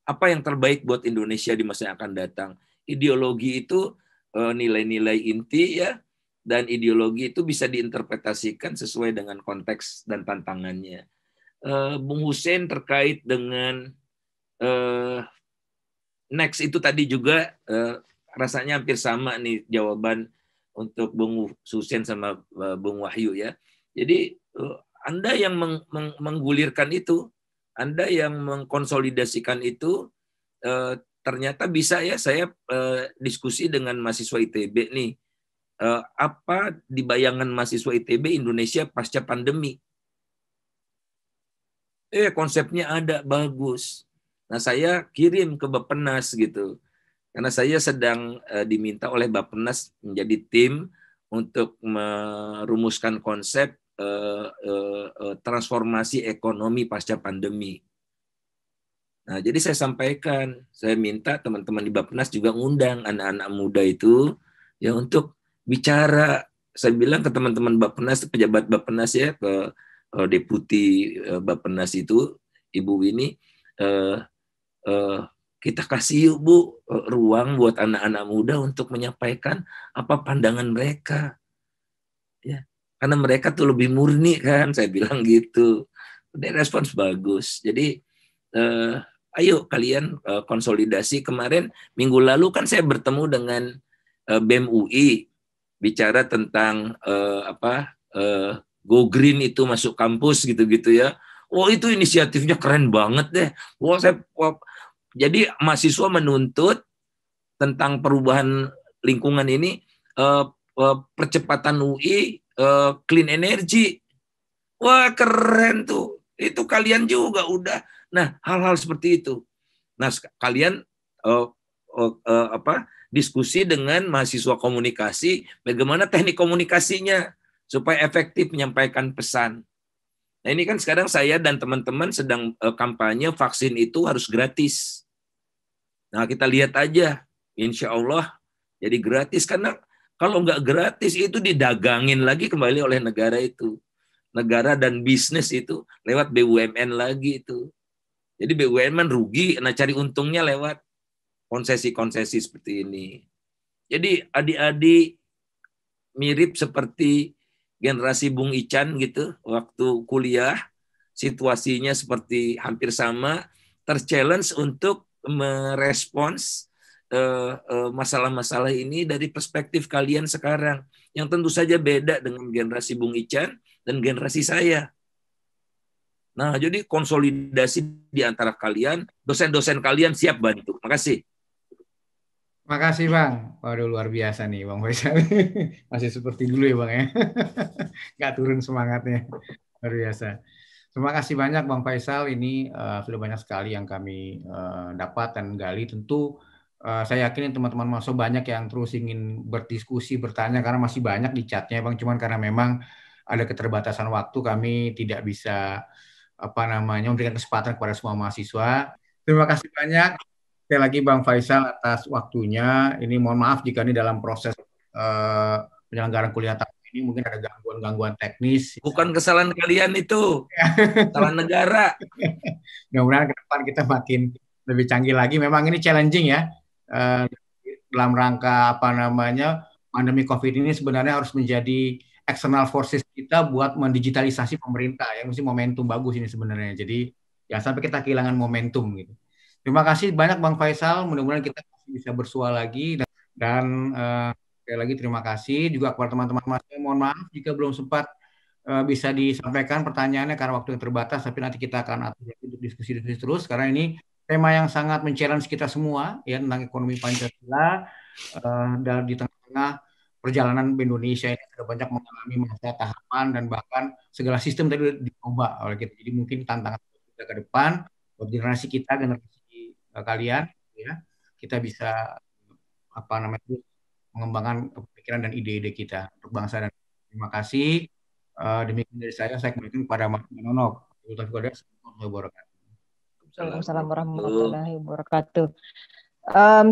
apa yang terbaik buat Indonesia di masa yang akan datang. Ideologi itu nilai-nilai inti ya, dan ideologi itu bisa diinterpretasikan sesuai dengan konteks dan tantangannya. Bung Hussein terkait dengan next itu tadi juga rasanya hampir sama nih jawaban untuk Bung Hussein sama Bung Wahyu ya. Jadi Anda yang menggulirkan itu, Anda yang mengkonsolidasikan itu, ternyata bisa ya saya diskusi dengan mahasiswa ITB nih. Apa di bayangan mahasiswa ITB Indonesia pasca pandemi? Konsepnya ada, bagus. Nah, saya kirim ke Bappenas gitu. Karena saya sedang diminta oleh Bappenas menjadi tim untuk merumuskan konsep transformasi ekonomi pasca pandemi. Nah, jadi saya sampaikan, saya minta teman-teman di Bappenas juga ngundang anak-anak muda itu ya untuk bicara. Saya bilang ke teman-teman Bappenas, pejabat Bappenas ya, ke deputi Bappenas itu, Ibu Winnie, kita kasih yuk Bu ruang buat anak-anak muda untuk menyampaikan apa pandangan mereka. Ya, karena mereka tuh lebih murni kan, saya bilang gitu. Dia respons bagus. Jadi ayo kalian konsolidasi. Kemarin minggu lalu kan saya bertemu dengan BEM UI bicara tentang Go Green itu masuk kampus gitu-gitu ya. Wah, itu inisiatifnya keren banget deh. Jadi mahasiswa menuntut tentang perubahan lingkungan ini, percepatan UI clean energy. Wah, keren tuh. Itu kalian juga udah. Nah, hal-hal seperti itu. Nah, kalian diskusi dengan mahasiswa komunikasi, bagaimana teknik komunikasinya supaya efektif menyampaikan pesan. Nah, ini kan sekarang saya dan teman-teman sedang kampanye vaksin itu harus gratis. Nah, kita lihat aja, insya Allah jadi gratis. Karena kalau nggak gratis itu didagangin lagi kembali oleh negara itu. Negara dan bisnis itu lewat BUMN lagi itu. Jadi BUMN rugi, nah cari untungnya lewat konsesi-konsesi seperti ini. Jadi adik-adik mirip seperti generasi Bung Ican gitu, waktu kuliah situasinya seperti hampir sama, terchallenge untuk merespons masalah-masalah ini dari perspektif kalian sekarang, yang tentu saja beda dengan generasi Bung Ican dan generasi saya. Nah, jadi konsolidasi di antara kalian, dosen-dosen kalian siap bantu. Makasih. Makasih Bang. Waduh, luar biasa nih Bang Faisal. Masih seperti dulu ya Bang ya. Nggak turun semangatnya. Luar biasa. Terima kasih banyak Bang Faisal. Ini sudah banyak sekali yang kami dapat dan gali. Tentu saya yakin teman-teman mahasiswa banyak yang terus ingin berdiskusi, bertanya, karena masih banyak di chatnya Bang. Cuman karena memang ada keterbatasan waktu, kami tidak bisa memberikan kesempatan kepada semua mahasiswa. Terima kasih banyak sekali lagi Bang Faisal atas waktunya. Ini mohon maaf jika ini dalam proses penyelenggaraan kuliah tahun ini mungkin ada gangguan-gangguan teknis. Bukan kesalahan kalian itu, kesalahan negara. Mudah-mudahan ke depan kita makin lebih canggih lagi. Memang ini challenging ya. Dalam rangka pandemi COVID ini sebenarnya harus menjadi external forces kita buat mendigitalisasi pemerintah. Ya, mesti momentum bagus ini sebenarnya. Jadi jangan sampai kita kehilangan momentum gitu. Terima kasih banyak Bang Faisal. Mudah-mudahan kita bisa bersua lagi dan sekali lagi terima kasih juga kepada teman-teman mahasiswa. Mohon maaf jika belum sempat bisa disampaikan pertanyaannya karena waktu yang terbatas. Tapi nanti kita akan atur untuk diskusi terus karena ini tema yang sangat men-challenge kita semua ya tentang ekonomi Pancasila dan di tengah-tengah perjalanan Indonesia ini sudah banyak mengalami masa tahapan dan bahkan segala sistem tadi diubah oleh kita. Jadi mungkin tantangan kita ke depan buat generasi kita, generasi kalian ya, kita bisa mengembangkan pemikiran dan ide-ide kita untuk bangsa dan terima kasih. Demikian dari saya kembalikan kepada Mas Nono. Assalamualaikum warahmatullahi wabarakatuh.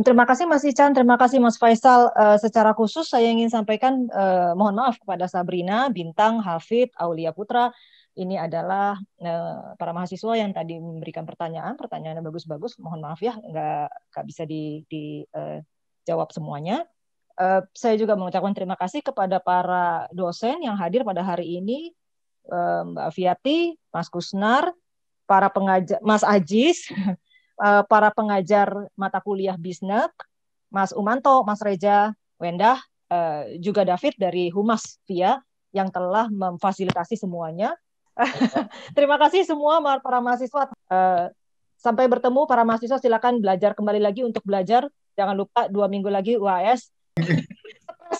Terima kasih Mas Ican, terima kasih Mas Faisal. Secara khusus saya ingin sampaikan mohon maaf kepada Sabrina, Bintang, Hafid, Aulia Putra. Ini adalah para mahasiswa yang tadi memberikan pertanyaannya bagus-bagus. Mohon maaf ya, nggak bisa dijawab semuanya. Saya juga mengucapkan terima kasih kepada para dosen yang hadir pada hari ini, Mbak Fiati, Mas Kusnar, para pengajar, Mas Ajis, para pengajar mata kuliah Bisnet, Mas Umanto, Mas Reja, Wendah, juga David dari Humas VIA yang telah memfasilitasi semuanya. Terima kasih semua para mahasiswa. Sampai bertemu para mahasiswa, silakan belajar kembali lagi untuk belajar. Jangan lupa 2 minggu lagi UAS.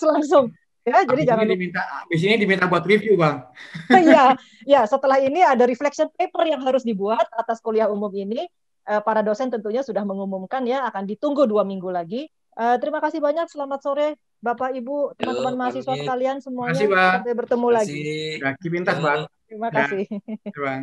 Langsung. Ya, jadi jangan lupa. Di sini diminta buat review, Bang. Iya, ya, setelah ini ada reflection paper yang harus dibuat atas kuliah umum ini. Para dosen tentunya sudah mengumumkan ya, akan ditunggu 2 minggu lagi. Terima kasih banyak, selamat sore Bapak Ibu, teman-teman mahasiswa sekalian semuanya. Terima kasih, Bang. Sampai bertemu lagi. Pintas, Bang. Terima kasih. Bang.